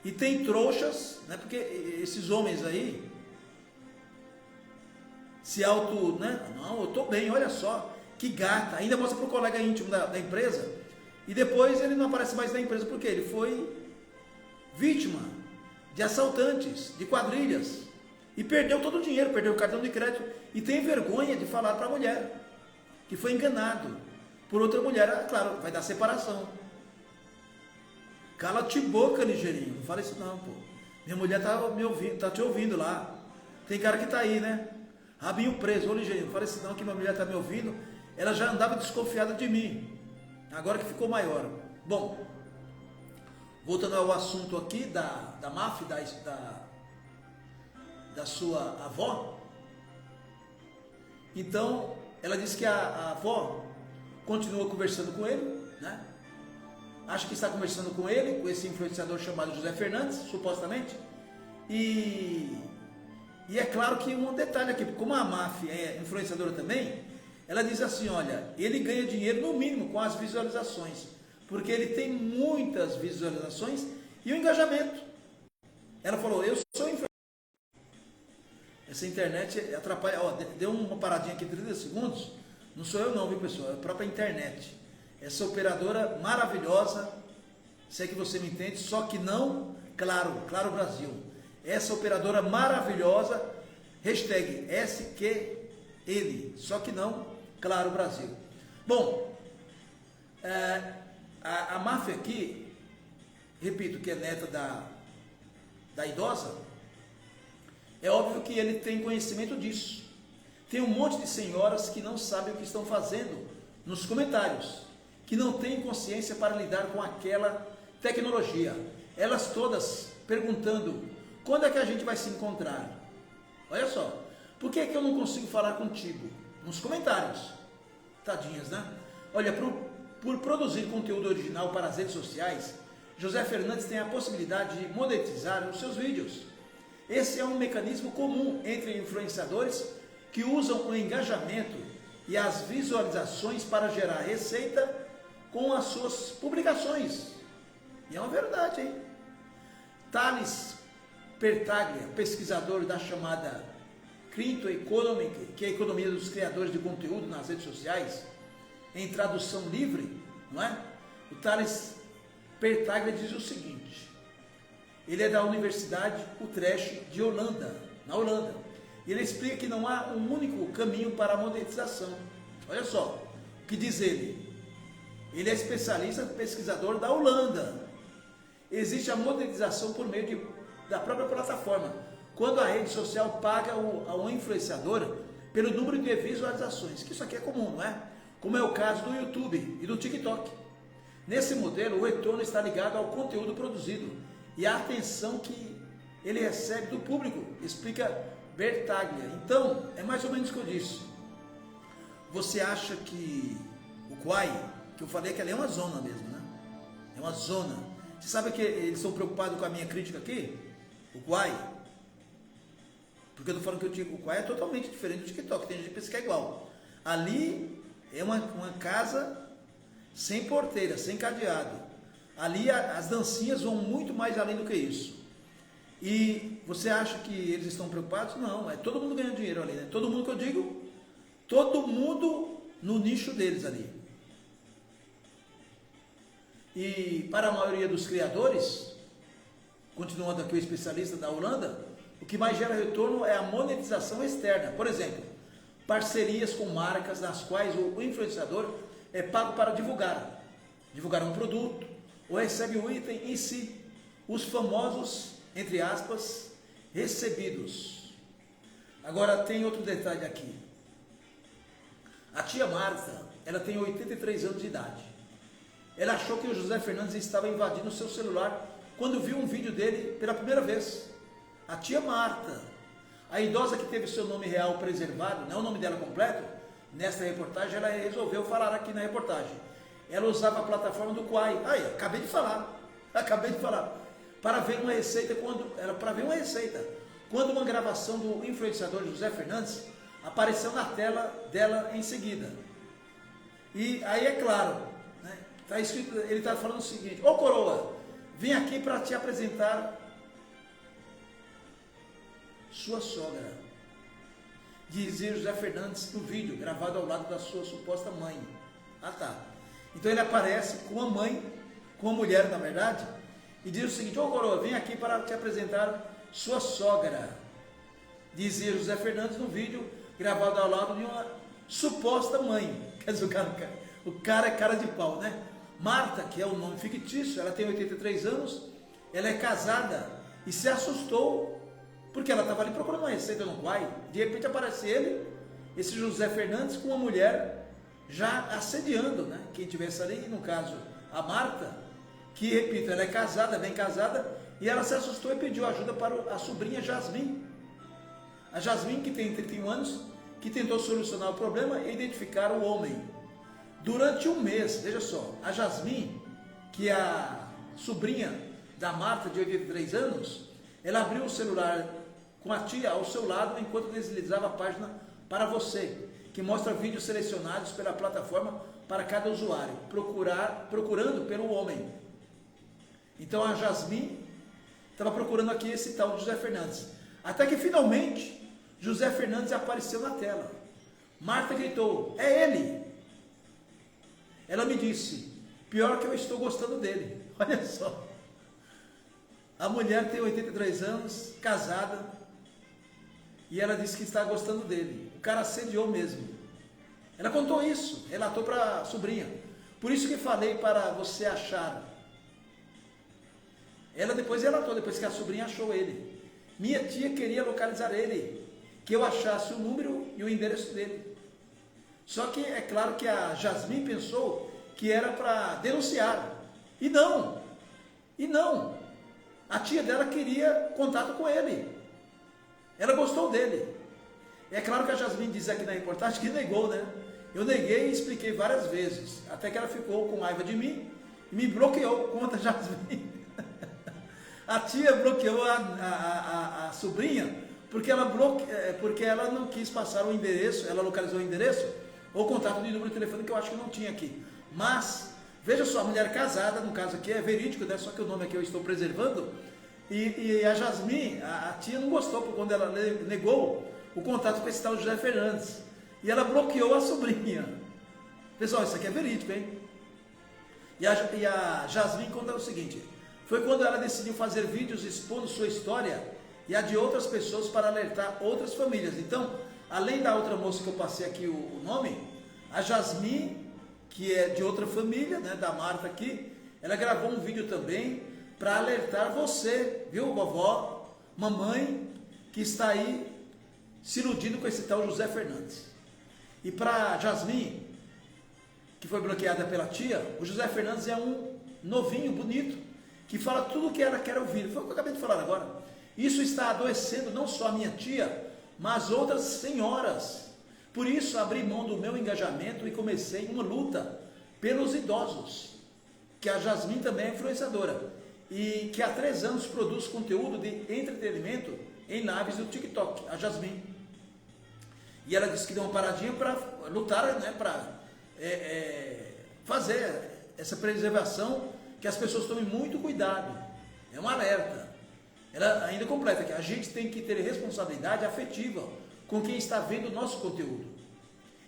E tem trouxas, né, porque esses homens aí se né? Não, eu estou bem, olha só, que gata, ainda mostra para o colega íntimo da empresa, e depois ele não aparece mais na empresa, porque ele foi vítima de assaltantes, de quadrilhas, e perdeu todo o dinheiro, perdeu o cartão de crédito, e tem vergonha de falar para a mulher, que foi enganado por outra mulher. Claro, vai dar separação. Cala-te boca, ligeirinho, não fala isso não, pô. Minha mulher tá me ouvindo, tá te ouvindo lá. Tem cara que tá aí, né? Rabinho preso, ô ligeirinho, não fala isso não, que minha mulher tá me ouvindo. Ela já andava desconfiada de mim, agora que ficou maior. Bom, voltando ao assunto aqui da MAF, da sua avó. Então, ela disse que a avó continua conversando com ele, né? Acha que está conversando com ele, com esse influenciador chamado José Fernandes, supostamente. E é claro que um detalhe aqui, como a máfia é influenciadora também, ela diz assim, olha, ele ganha dinheiro no mínimo com as visualizações, porque ele tem muitas visualizações e o engajamento. Ela falou, eu sou influenciador. Essa internet atrapalha, ó, deu uma paradinha aqui de 30 segundos, não sou eu não, viu pessoal, é a própria internet. Essa operadora maravilhosa, se é que você me entende, só que não, Claro Brasil. Essa operadora maravilhosa, hashtag SQL, só que não, Claro Brasil. Bom, a máfia aqui, repito, que é neta da idosa, é óbvio que ele tem conhecimento disso. Tem um monte de senhoras que não sabem o que estão fazendo nos comentários, que não têm consciência para lidar com aquela tecnologia. Elas todas perguntando, quando é que a gente vai se encontrar? Olha só, por que é que eu não consigo falar contigo? Nos comentários. Tadinhas, né? Olha, por produzir conteúdo original para as redes sociais, José Fernandes tem a possibilidade de monetizar os seus vídeos. Esse é um mecanismo comum entre influenciadores que usam o engajamento e as visualizações para gerar receita com as suas publicações. E é uma verdade, hein? Thales Pertaglia, pesquisador da chamada Crypto Economic, que é a economia dos criadores de conteúdo nas redes sociais, em tradução livre, não é? O Thales Pertaglia diz o seguinte, ele é da Universidade Utrecht de Holanda, na Holanda. E ele explica que não há um único caminho para a monetização. Olha só, o que diz ele? Ele é especialista, pesquisador da Holanda. Existe a monetização por meio da própria plataforma, quando a rede social paga ao influenciador pelo número de visualizações, que isso aqui é comum, não é? Como é o caso do YouTube e do TikTok. Nesse modelo, o retorno está ligado ao conteúdo produzido e à atenção que ele recebe do público, explica Bertaglia. Então, é mais ou menos o que eu disse. Você acha que o Quai, que eu falei que ela é uma zona mesmo, né? É uma zona. Você sabe que eles estão preocupados com a minha crítica aqui? O Quai. Porque eu estou falando que o Quai é totalmente diferente do TikTok. Tem gente que pensa que é igual. Ali é uma casa sem porteira, sem cadeado. Ali as dancinhas vão muito mais além do que isso. E você acha que eles estão preocupados? Não, é todo mundo ganhando dinheiro ali, né? Todo mundo que eu digo, todo mundo no nicho deles ali. E para a maioria dos criadores, continuando aqui o especialista da Holanda, o que mais gera retorno é a monetização externa. Por exemplo, parcerias com marcas nas quais o influenciador é pago para divulgar um produto, ou recebe o item em si, os famosos, entre aspas, recebidos. Agora tem outro detalhe aqui. A tia Marta, ela tem 83 anos de idade. Ela achou que o José Fernandes estava invadindo o seu celular quando viu um vídeo dele pela primeira vez. A tia Marta, a idosa que teve seu nome real preservado, não é o nome dela completo, nesta reportagem ela resolveu falar aqui na reportagem. Ela usava a plataforma do Quai. Aí, acabei de falar. Para ver uma receita quando uma gravação do influenciador José Fernandes apareceu na tela dela em seguida. E aí é claro, né, tá escrito, ele está falando o seguinte: ô coroa, vim aqui para te apresentar sua sogra, dizia José Fernandes no vídeo gravado ao lado da sua suposta mãe. Ah tá. Então ele aparece com a mãe, com a mulher na verdade, e diz o seguinte: ô coroa, vim aqui para te apresentar sua sogra, dizia José Fernandes no vídeo gravado ao lado de uma suposta mãe. Quer dizer, o cara é cara de pau, né? Marta, que é o nome fictício, ela tem 83 anos, ela é casada e se assustou porque ela estava ali procurando uma receita no Quai. De repente aparece ele, esse José Fernandes, com uma mulher já assediando, né? Quem tivesse ali, no caso a Marta, que, repito, ela é casada, bem casada, e ela se assustou e pediu ajuda para a sobrinha Jasmine. A Jasmine, que tem 31 anos, que tentou solucionar o problema e identificar o homem. Durante um mês, veja só, a Jasmine, que é a sobrinha da Marta, de 83 anos, ela abriu o celular com a tia ao seu lado enquanto deslizava a página para você, que mostra vídeos selecionados pela plataforma para cada usuário, procurando pelo homem. Então a Jasmine estava procurando aqui esse tal de José Fernandes. Até que finalmente José Fernandes apareceu na tela. Marta gritou: é ele! Ela me disse: pior que eu estou gostando dele. Olha só. A mulher tem 83 anos, casada, e ela disse que está gostando dele. O cara assediou mesmo. Ela contou isso, relatou para a sobrinha. Por isso que falei para você achar. Ela depois relatou, depois que a sobrinha achou ele. Minha tia queria localizar ele, que eu achasse o número e o endereço dele. Só que é claro que a Jasmine pensou que era para denunciar. E não. A tia dela queria contato com ele. Ela gostou dele. É claro que a Jasmine diz aqui na reportagem que negou, né? Eu neguei e expliquei várias vezes, até que ela ficou com raiva de mim e me bloqueou, conta a Jasmine. A tia bloqueou a sobrinha porque ela não quis passar o endereço, ela localizou o endereço ou contato de número de telefone que eu acho que não tinha aqui. Mas, veja só, a mulher casada, no caso aqui é verídico, né? Só que o nome aqui eu estou preservando. E a Jasmine, a tia não gostou quando ela negou o contato com esse tal José Fernandes. E ela bloqueou a sobrinha. Pessoal, isso aqui é verídico, hein? E a Jasmine conta o seguinte: foi quando ela decidiu fazer vídeos expondo sua história e a de outras pessoas para alertar outras famílias. Então, além da outra moça que eu passei aqui o nome, a Jasmine, que é de outra família, né, da Marta aqui, ela gravou um vídeo também para alertar você, viu, vovó, mamãe, que está aí se iludindo com esse tal José Fernandes. E para Jasmine, que foi bloqueada pela tia, o José Fernandes é um novinho, bonito, que fala tudo o que ela quer ouvir. Foi o que eu acabei de falar agora. Isso está adoecendo não só a minha tia, mas outras senhoras. Por isso abri mão do meu engajamento e comecei uma luta pelos idosos, que a Jasmine também é influenciadora, e que há 3 anos produz conteúdo de entretenimento em lives do TikTok, a Jasmine. E ela disse que deu uma paradinha para lutar, né, para fazer essa preservação, que as pessoas tomem muito cuidado. É um alerta. Ela ainda completa que a gente tem que ter responsabilidade afetiva com quem está vendo o nosso conteúdo.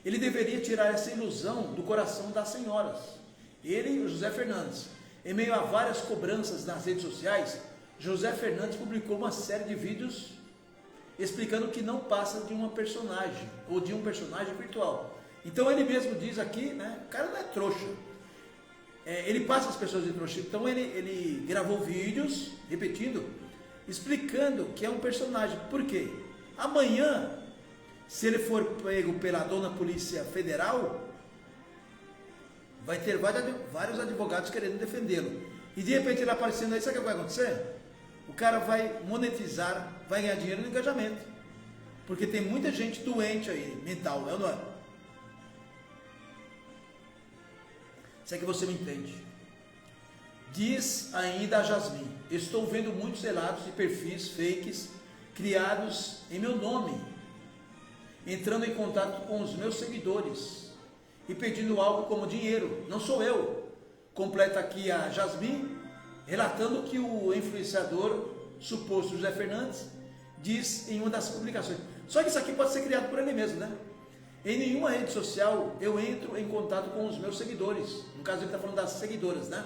Ele deveria tirar essa ilusão do coração das senhoras. Ele, o José Fernandes. Em meio a várias cobranças nas redes sociais, José Fernandes publicou uma série de vídeos explicando que não passa de uma personagem, ou de um personagem virtual. Então ele mesmo diz aqui, né, o cara não é trouxa. Ele passa as pessoas de trouxa. Então ele gravou vídeos, repetindo, explicando que é um personagem. Por quê? Amanhã, se ele for pego pela dona Polícia Federal, vai ter vários advogados querendo defendê-lo. E de repente ele aparecendo aí, sabe o que vai acontecer? O cara vai monetizar, vai ganhar dinheiro no engajamento. Porque tem muita gente doente aí, mental, não é? Se é que você me entende. Diz ainda a Jasmine: estou vendo muitos relatos de perfis fakes criados em meu nome, entrando em contato com os meus seguidores e pedindo algo como dinheiro. Não sou eu. Completa aqui a Jasmine, relatando que o influenciador suposto José Fernandes diz em uma das publicações. Só que isso aqui pode ser criado por ele mesmo, né? Em nenhuma rede social eu entro em contato com os meus seguidores. No caso ele está falando das seguidoras, né?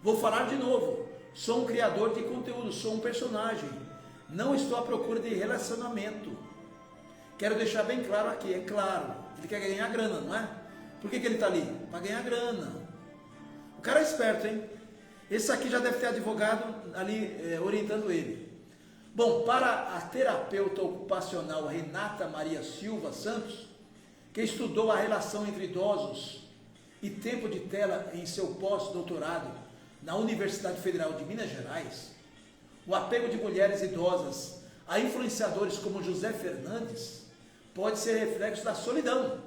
Vou falar de novo. Sou um criador de conteúdo, sou um personagem. Não estou à procura de relacionamento. Quero deixar bem claro aqui, é claro, ele quer ganhar grana, não é? Por que ele está ali? Para ganhar grana. O cara é esperto, hein? Esse aqui já deve ter advogado ali orientando ele. Bom, para a terapeuta ocupacional Renata Maria Silva Santos, que estudou a relação entre idosos e tempo de tela em seu pós-doutorado na Universidade Federal de Minas Gerais, o apego de mulheres idosas a influenciadores como José Fernandes pode ser reflexo da solidão,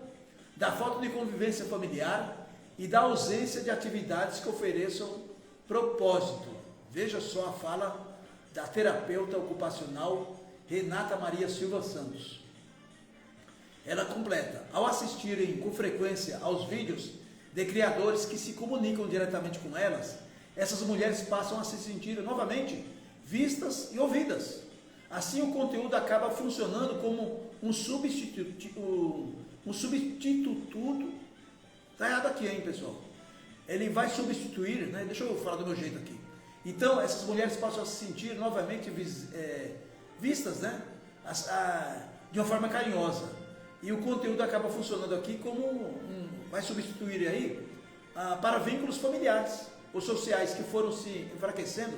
da falta de convivência familiar e da ausência de atividades que ofereçam propósito. Veja só a fala da terapeuta ocupacional Renata Maria Silva Santos. Ela completa: ao assistirem com frequência aos vídeos de criadores que se comunicam diretamente com elas, essas mulheres passam a se sentir novamente vistas e ouvidas. Assim, o conteúdo acaba funcionando como um substituto. Está errado aqui, hein, pessoal? Ele vai substituir, né? Deixa eu falar do meu jeito aqui. Então, essas mulheres passam a se sentir novamente vistas, né? De uma forma carinhosa. E o conteúdo acaba funcionando aqui como vai substituir aí para vínculos familiares ou sociais que foram se enfraquecendo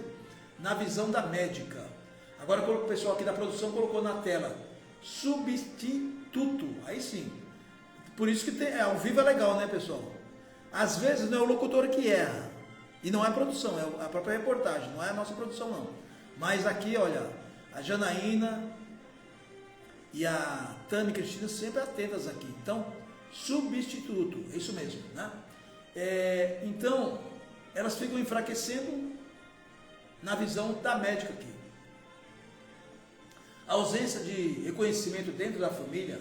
na visão da médica. Agora o pessoal aqui da produção colocou na tela substituto. Aí sim. Por isso que ao vivo é legal, né, pessoal? Às vezes não é o locutor que erra. E não é a produção, é a própria reportagem, não é a nossa produção não. Mas aqui, olha, a Janaína e a Tami Cristina sempre atentas aqui. Então, substituto, é isso mesmo, né? Então, elas ficam enfraquecendo na visão da médica aqui. A ausência de reconhecimento dentro da família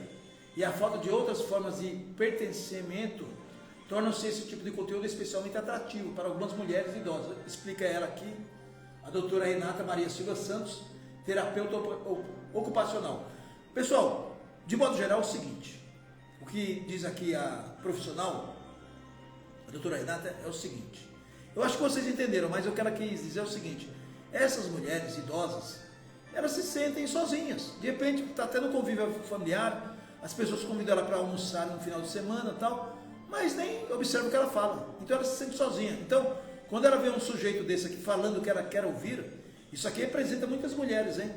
e a falta de outras formas de pertencimento tornam-se esse tipo de conteúdo especialmente atrativo para algumas mulheres idosas. Explica ela aqui, a doutora Renata Maria Silva Santos, terapeuta ocupacional. Pessoal, de modo geral é o seguinte, o que diz aqui a profissional, a doutora Renata, é o seguinte, eu acho que vocês entenderam, mas o que ela quis dizer é o seguinte: essas mulheres idosas, elas se sentem sozinhas, de repente está tendo convívio familiar, as pessoas convidam ela para almoçar no final de semana e tal, mas nem observa o que ela fala, então ela se sente sozinha. Então, quando ela vê um sujeito desse aqui falando o que ela quer ouvir, isso aqui representa muitas mulheres, hein?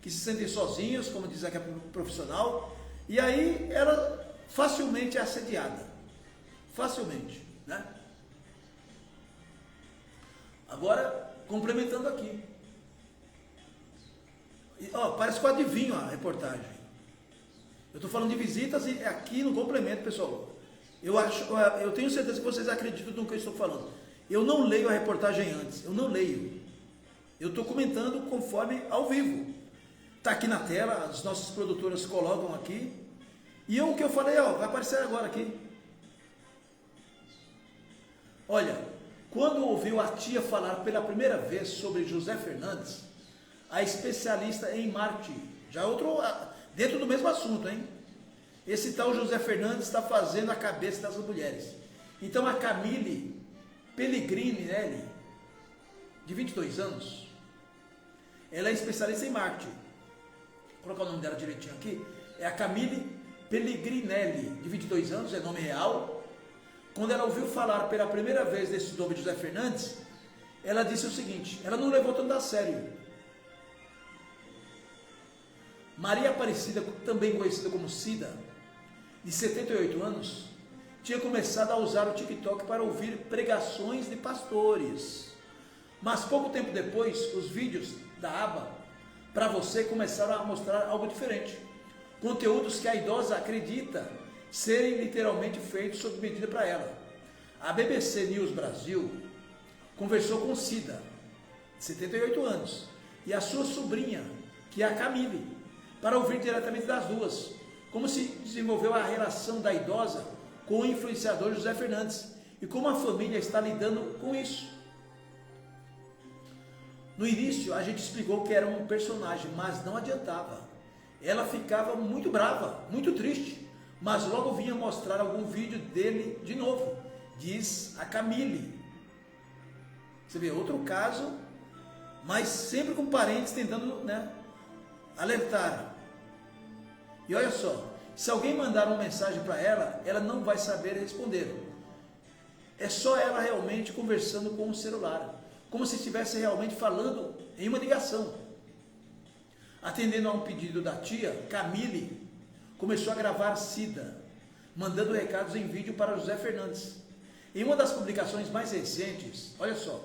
Que se sentem sozinhas, como diz aqui a profissional, e aí ela facilmente é assediada, facilmente, né? Agora, complementando aqui, parece que eu adivinho a reportagem. Eu estou falando de visitas e aqui no complemento, pessoal, eu tenho certeza que vocês acreditam no que eu estou falando. Eu não leio a reportagem antes, eu não leio. Eu estou comentando conforme ao vivo. Está aqui na tela, as nossas produtoras colocam aqui. E o que eu falei, vai aparecer agora aqui. Olha, quando ouviu a tia falar pela primeira vez sobre José Fernandes, a especialista em marketing, já dentro do mesmo assunto, hein? Esse tal José Fernandes está fazendo a cabeça das mulheres. Então a Camille Pellegrini, de 22 anos, ela é especialista em marketing. Vou colocar o nome dela direitinho aqui. É a Camille Pellegrinelli, de 22 anos, é nome real. Quando ela ouviu falar pela primeira vez desse nome de José Fernandes, ela disse o seguinte, ela não levou tanto a sério. Maria Aparecida, também conhecida como Cida, de 78 anos, tinha começado a usar o TikTok para ouvir pregações de pastores. Mas pouco tempo depois, os vídeos da aba para você começaram a mostrar algo diferente. Conteúdos que a idosa acredita serem literalmente feitos sob medida para ela. A BBC News Brasil conversou com Cida, de 78 anos, e a sua sobrinha, que é a Camille, para ouvir diretamente das duas, como se desenvolveu a relação da idosa com o influenciador José Fernandes e como a família está lidando com isso. No início a gente explicou que era um personagem, mas não adiantava. Ela ficava muito brava, muito triste, mas logo vinha mostrar algum vídeo dele de novo, diz a Camille. Você vê, outro caso, mas sempre com parentes tentando, alertar. E olha só, se alguém mandar uma mensagem para ela, ela não vai saber responder. É só ela realmente conversando com o celular, como se estivesse realmente falando em uma ligação. Atendendo a um pedido da tia, Camille começou a gravar Cida, mandando recados em vídeo para José Fernandes. Em uma das publicações mais recentes, olha só,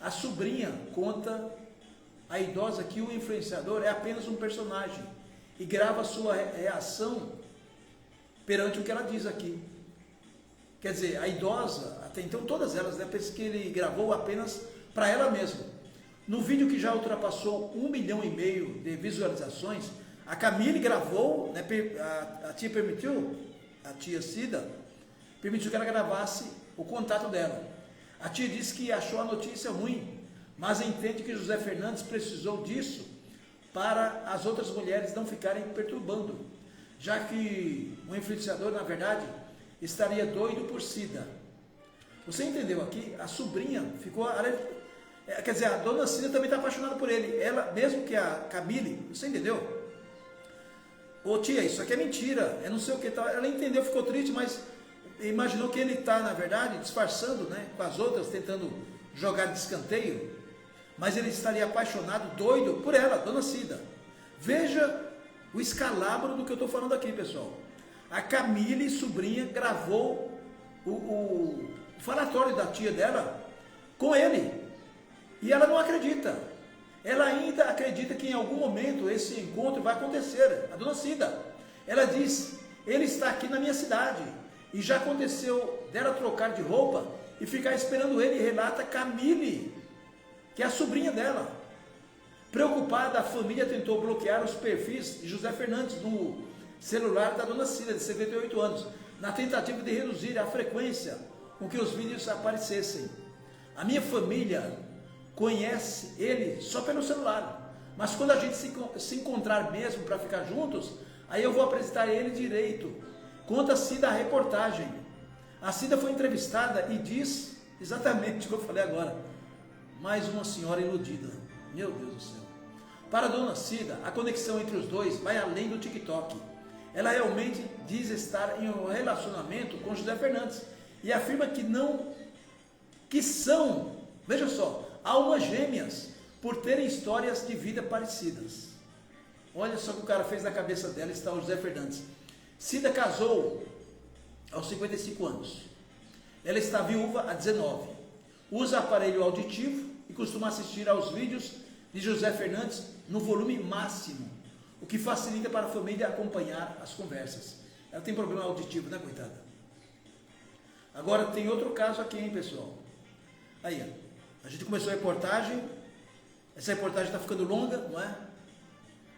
a sobrinha conta a idosa que o influenciador é apenas um personagem e grava sua reação perante o que ela diz aqui. Quer dizer, a idosa, até então todas elas, né, pensam que ele gravou apenas para ela mesma. No vídeo que já ultrapassou 1,5 milhão de visualizações, a Camille gravou, né, a tia permitiu, a tia Cida, permitiu que ela gravasse o contato dela. A tia disse que achou a notícia ruim, mas entende que José Fernandes precisou disso para as outras mulheres não ficarem perturbando, já que o influenciador, na verdade, estaria doido por Cida. Você entendeu aqui? A sobrinha ficou... Quer dizer, a dona Cida também está apaixonada por ele. Ela, mesmo que a Camille, você entendeu? Ô tia, isso aqui é mentira, é não sei o que tal. Ela entendeu, ficou triste, mas imaginou que ele está, na verdade, disfarçando, né, com as outras, tentando jogar de escanteio. Mas ele estaria apaixonado, doido por ela, dona Cida. Veja o escalabro do que eu estou falando aqui, pessoal. A Camille, sobrinha, gravou o falatório da tia dela com ele. E ela não acredita. Ela ainda acredita que em algum momento esse encontro vai acontecer. A dona Cida, ela diz, ele está aqui na minha cidade. E já aconteceu dela trocar de roupa e ficar esperando ele. E relata Camille, que é a sobrinha dela. Preocupada, a família tentou bloquear os perfis de José Fernandes no celular da dona Cida, de 78 anos, na tentativa de reduzir a frequência com que os vídeos aparecessem. A minha família conhece ele só pelo celular, mas quando a gente se encontrar mesmo para ficar juntos, aí eu vou apresentar ele direito. Conta a Cida a reportagem. A Cida foi entrevistada e diz exatamente o que eu falei agora. Mais uma senhora iludida. Meu Deus do céu. Para a dona Cida, a conexão entre os dois vai além do TikTok. Ela realmente diz estar em um relacionamento com José Fernandes e afirma que são, veja só, almas gêmeas por terem histórias de vida parecidas. Olha só o que o cara fez na cabeça dela, está o José Fernandes. Cida casou aos 55 anos. Ela está viúva há 19. Usa aparelho auditivo e costuma assistir aos vídeos de José Fernandes no volume máximo, o que facilita para a família acompanhar as conversas. Ela tem problema auditivo, né, coitada? Agora tem outro caso aqui, hein, pessoal? Aí, ó. A gente começou a reportagem. Essa reportagem está ficando longa, não é?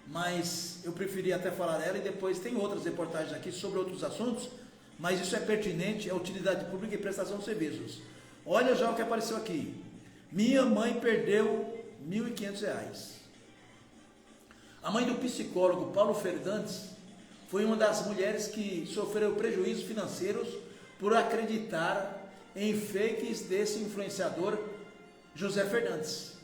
Mas eu preferi até falar dela e depois tem outras reportagens aqui sobre outros assuntos, mas isso é pertinente à utilidade pública e prestação de serviços. Olha já o que apareceu aqui. Minha mãe perdeu R$1.500. A mãe do psicólogo Paulo Fernandes foi uma das mulheres que sofreu prejuízos financeiros por acreditar em fakes desse influenciador José Fernandes.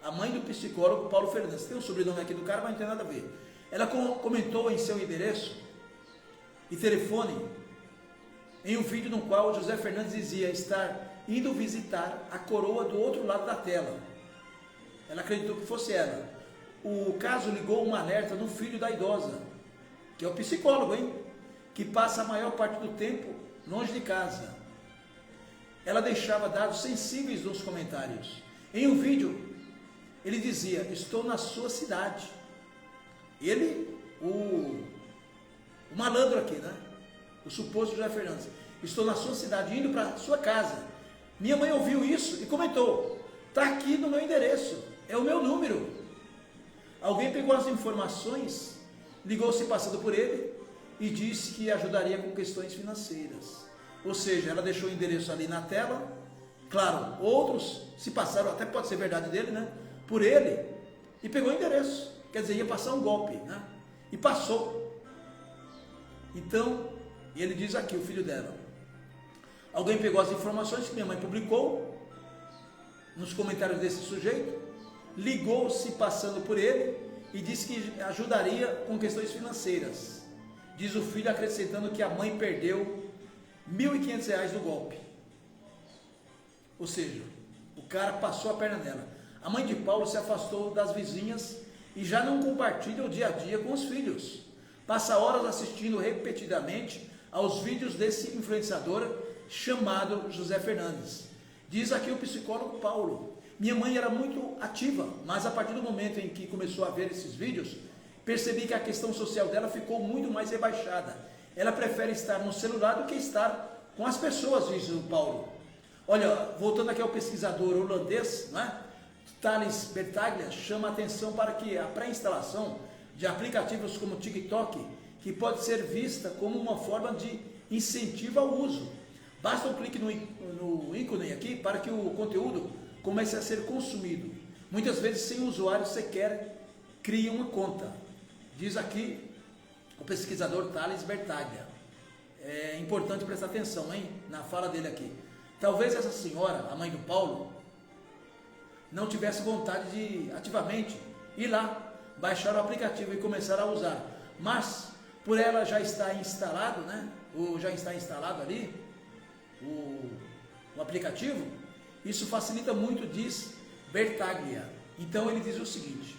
A mãe do psicólogo Paulo Fernandes. Tem um sobrenome aqui do cara, mas não tem nada a ver. Ela comentou em seu endereço e telefone em um vídeo no qual José Fernandes dizia estar indo visitar a coroa do outro lado da tela. Ela acreditou que fosse ela. O caso ligou um alerta no filho da idosa, que é o psicólogo, hein? Que passa a maior parte do tempo longe de casa. Ela deixava dados sensíveis nos comentários. Em um vídeo, ele dizia, estou na sua cidade. Ele, o malandro aqui, né? O suposto José Fernandes. Estou na sua cidade, indo para sua casa. Minha mãe ouviu isso e comentou, está aqui no meu endereço, é o meu número. Alguém pegou as informações, ligou-se passando por ele e disse que ajudaria com questões financeiras. Ou seja, ela deixou o endereço ali na tela. Claro, outros se passaram, até pode ser verdade dele, né? Por ele, e pegou o endereço. Quer dizer, ia passar um golpe, né? E passou. Então, ele diz aqui, o filho dela. Alguém pegou as informações que minha mãe publicou nos comentários desse sujeito, ligou-se passando por ele e disse que ajudaria com questões financeiras. Diz o filho, acrescentando que a mãe perdeu R$1.500 do golpe. Ou seja, o cara passou a perna nela. A mãe de Paulo se afastou das vizinhas e já não compartilha o dia a dia com os filhos. Passa horas assistindo repetidamente aos vídeos desse influenciador chamado José Fernandes. Diz aqui o psicólogo Paulo. Minha mãe era muito ativa, mas a partir do momento em que começou a ver esses vídeos, percebi que a questão social dela ficou muito mais rebaixada. Ela prefere estar no celular do que estar com as pessoas, diz o Paulo. Olha, voltando aqui ao pesquisador holandês, né? Thales Bertaglia chama a atenção para que a pré-instalação de aplicativos como TikTok, que pode ser vista como uma forma de incentivo ao uso. Basta um clique no ícone aqui para que o conteúdo comece a ser consumido. Muitas vezes sem o usuário sequer cria uma conta. Diz aqui o pesquisador Thales Bertaglia. É importante prestar atenção, hein, na fala dele aqui. Talvez essa senhora, a mãe do Paulo, não tivesse vontade de ativamente ir lá, baixar o aplicativo e começar a usar. Mas, por ela já estar instalado, né? Ou já está instalado ali o aplicativo, isso facilita muito, diz Bertaglia. Então ele diz o seguinte: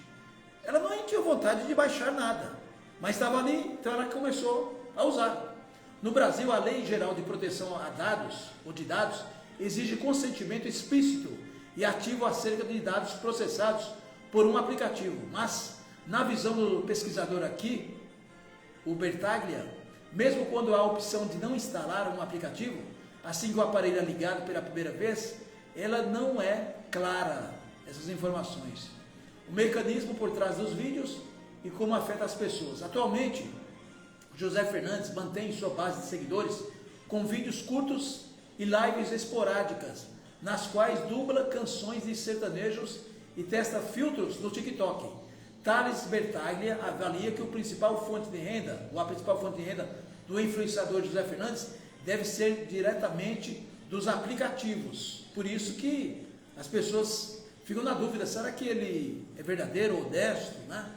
ela não tinha vontade de baixar nada, mas estava ali, então ela começou a usar. No Brasil, a Lei Geral de Proteção a Dados ou de Dados exige consentimento explícito e ativo acerca de dados processados por um aplicativo. Mas, na visão do pesquisador aqui, o Bertaglia, mesmo quando há a opção de não instalar um aplicativo, assim que o aparelho é ligado pela primeira vez, ela não é clara, essas informações. O mecanismo por trás dos vídeos e como afeta as pessoas. Atualmente, José Fernandes mantém sua base de seguidores com vídeos curtos e lives esporádicas, nas quais dubla canções de sertanejos e testa filtros no TikTok. Thales Bertaglia avalia que a principal fonte de renda do influenciador José Fernandes deve ser diretamente dos aplicativos. Por isso que as pessoas ficam na dúvida, será que ele é verdadeiro ou honesto, né?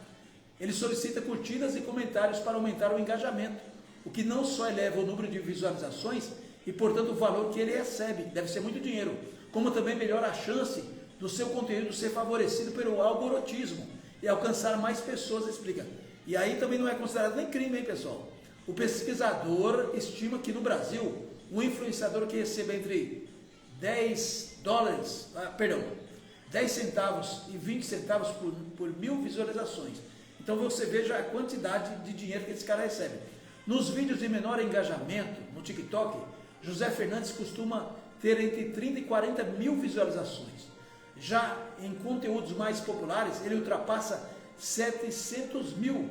Ele solicita curtidas e comentários para aumentar o engajamento, o que não só eleva o número de visualizações e, portanto, o valor que ele recebe, deve ser muito dinheiro, como também melhora a chance do seu conteúdo ser favorecido pelo algoritmo e alcançar mais pessoas, explica. E aí também não é considerado nem crime, hein, pessoal? O pesquisador estima que no Brasil, um influenciador que receba entre 10 centavos e 20 centavos por 1000 visualizações. Então você veja a quantidade de dinheiro que esse cara recebe. Nos vídeos de menor engajamento, no TikTok, José Fernandes costuma ter entre 30 e 40 mil visualizações. Já em conteúdos mais populares, ele ultrapassa 700 mil,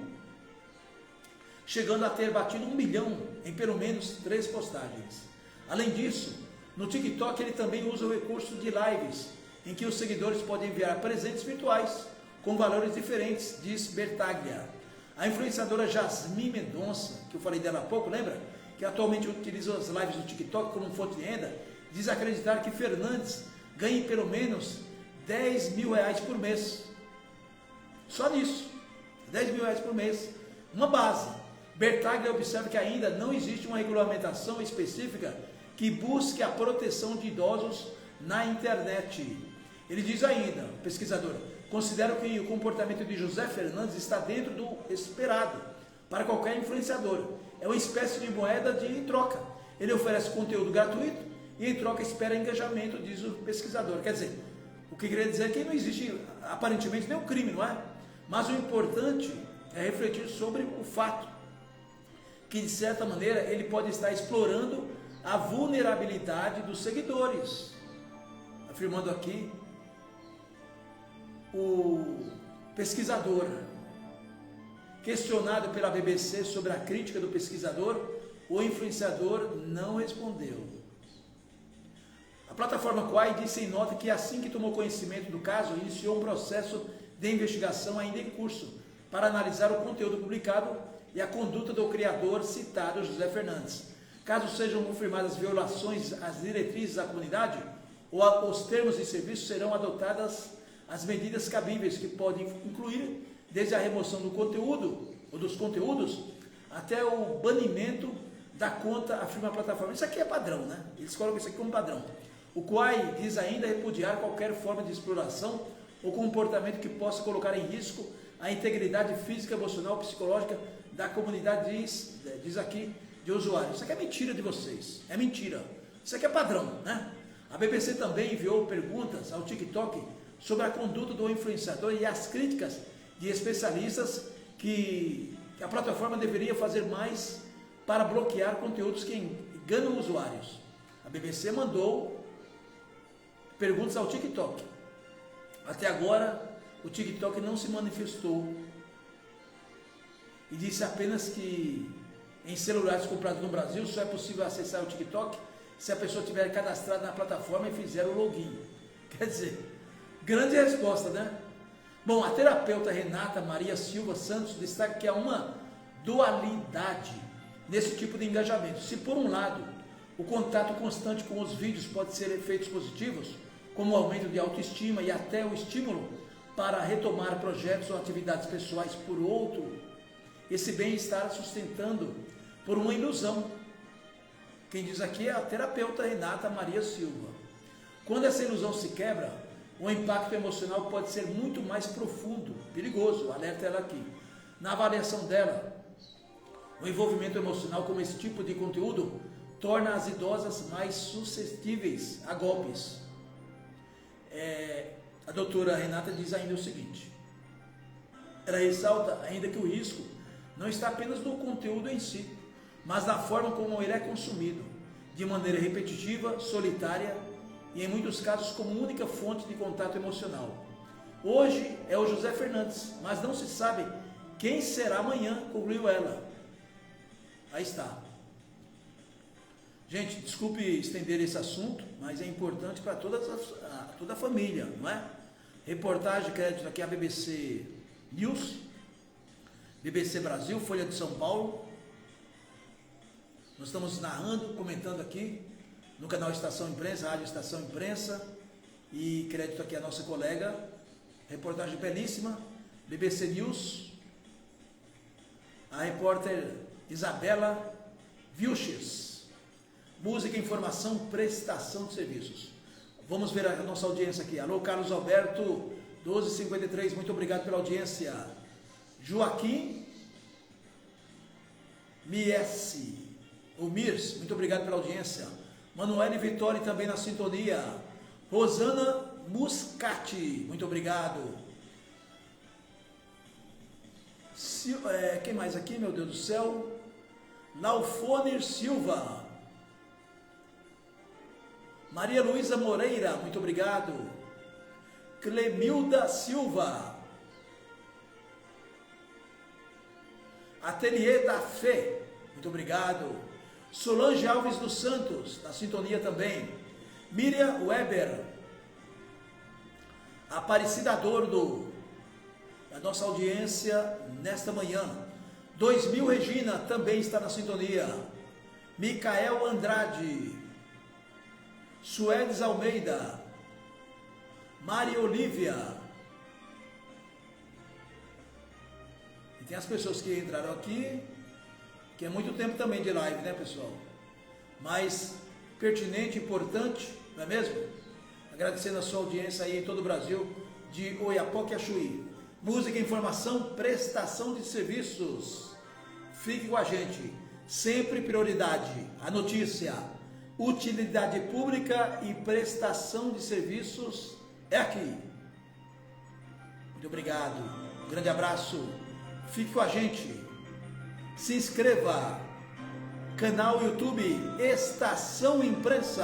chegando a ter batido 1 milhão em pelo menos 3 postagens. Além disso, no TikTok ele também usa o recurso de lives, em que os seguidores podem enviar presentes virtuais com valores diferentes, diz Bertaglia. A influenciadora Jasmine Mendonça, que eu falei dela há pouco, lembra? Que atualmente utiliza as lives do TikTok como fonte de renda, diz acreditar que Fernandes ganhe pelo menos 10 mil reais por mês. Só nisso, 10 mil reais por mês, uma base. Bertaglia observa que ainda não existe uma regulamentação específica que busque a proteção de idosos na internet. Ele diz ainda, pesquisador, considero que o comportamento de José Fernandes está dentro do esperado para qualquer influenciador. É uma espécie de moeda de troca. Ele oferece conteúdo gratuito e em troca espera engajamento, diz o pesquisador. Quer dizer, o que queria dizer é que não existe aparentemente nenhum crime, não é? Mas o importante é refletir sobre o fato que, de certa maneira, ele pode estar explorando a vulnerabilidade dos seguidores. Afirmando aqui o pesquisador. Questionado pela BBC sobre a crítica do pesquisador, o influenciador não respondeu. A plataforma Quai disse em nota que assim que tomou conhecimento do caso, iniciou um processo de investigação ainda em curso para analisar o conteúdo publicado e a conduta do criador citado, José Fernandes. Caso sejam confirmadas violações às diretrizes da comunidade ou aos termos de serviço, serão adotadas as medidas cabíveis, que podem incluir desde a remoção do conteúdo ou dos conteúdos até o banimento da conta, afirma a plataforma. Isso aqui é padrão, né? Eles colocam isso aqui como padrão. O Quai diz ainda repudiar qualquer forma de exploração ou comportamento que possa colocar em risco a integridade física, emocional, psicológica da comunidade, diz aqui, de usuários. Isso aqui é mentira de vocês, é mentira. Isso aqui é padrão, né? A BBC também enviou perguntas ao TikTok sobre a conduta do influenciador e as críticas de especialistas que a plataforma deveria fazer mais para bloquear conteúdos que enganam usuários. A BBC mandou perguntas ao TikTok. Até agora, o TikTok não se manifestou e disse apenas que em celulares comprados no Brasil só é possível acessar o TikTok se a pessoa tiver cadastrado na plataforma e fizer o login. Quer dizer, grande resposta, né? Bom, a terapeuta Renata Maria Silva Santos destaca que há uma dualidade nesse tipo de engajamento. Se por um lado, o contato constante com os vídeos pode ser efeitos positivos, como o aumento de autoestima e até o estímulo para retomar projetos ou atividades pessoais, por outro, esse bem-estar sustentando por uma ilusão. Quem diz aqui é a terapeuta Renata Maria Silva. Quando essa ilusão se quebra, o impacto emocional pode ser muito mais profundo, perigoso, alerta ela aqui. Na avaliação dela, o envolvimento emocional com esse tipo de conteúdo torna as idosas mais suscetíveis a golpes. A doutora Renata diz ainda o seguinte: ela ressalta ainda que o risco não está apenas no conteúdo em si, mas na forma como ele é consumido, de maneira repetitiva, solitária e em muitos casos como única fonte de contato emocional. Hoje é o José Fernandes, mas não se sabe quem será amanhã, concluiu ela. Aí está. Gente, desculpe estender esse assunto, mas é importante para toda a família, não é? Reportagem de crédito aqui a BBC News, BBC Brasil, Folha de São Paulo. Nós estamos narrando, comentando aqui no canal Estação Imprensa, Rádio Estação Imprensa, e crédito aqui a nossa colega, reportagem belíssima, BBC News, a repórter Isabela Vilches. Música, informação, prestação de serviços. Vamos ver a nossa audiência aqui. Alô, Carlos Alberto, 1253, muito obrigado pela audiência. Joaquim Mirs, muito obrigado pela audiência. Manuele Vitória também na sintonia. Rosana Muscati, muito obrigado. Quem mais aqui, meu Deus do céu? Laufoner Silva. Maria Luísa Moreira, muito obrigado. Clemilda Silva. Ateliê da Fé, muito obrigado. Solange Alves dos Santos, na sintonia também. Miriam Weber. Aparecida Dordo, a nossa audiência nesta manhã. 2000 Regina também está na sintonia. Micael Andrade. Suedes Almeida. Maria Olívia. E tem as pessoas que entraram aqui, que é muito tempo também de live, né, pessoal? Mas pertinente, importante, não é mesmo? Agradecendo a sua audiência aí em todo o Brasil, de Oiapoque a Chuí. Música, informação, prestação de serviços. Fique com a gente. Sempre prioridade. A notícia, utilidade pública e prestação de serviços é aqui. Muito obrigado. Um grande abraço. Fique com a gente. Se inscreva. Canal YouTube Estação Imprensa.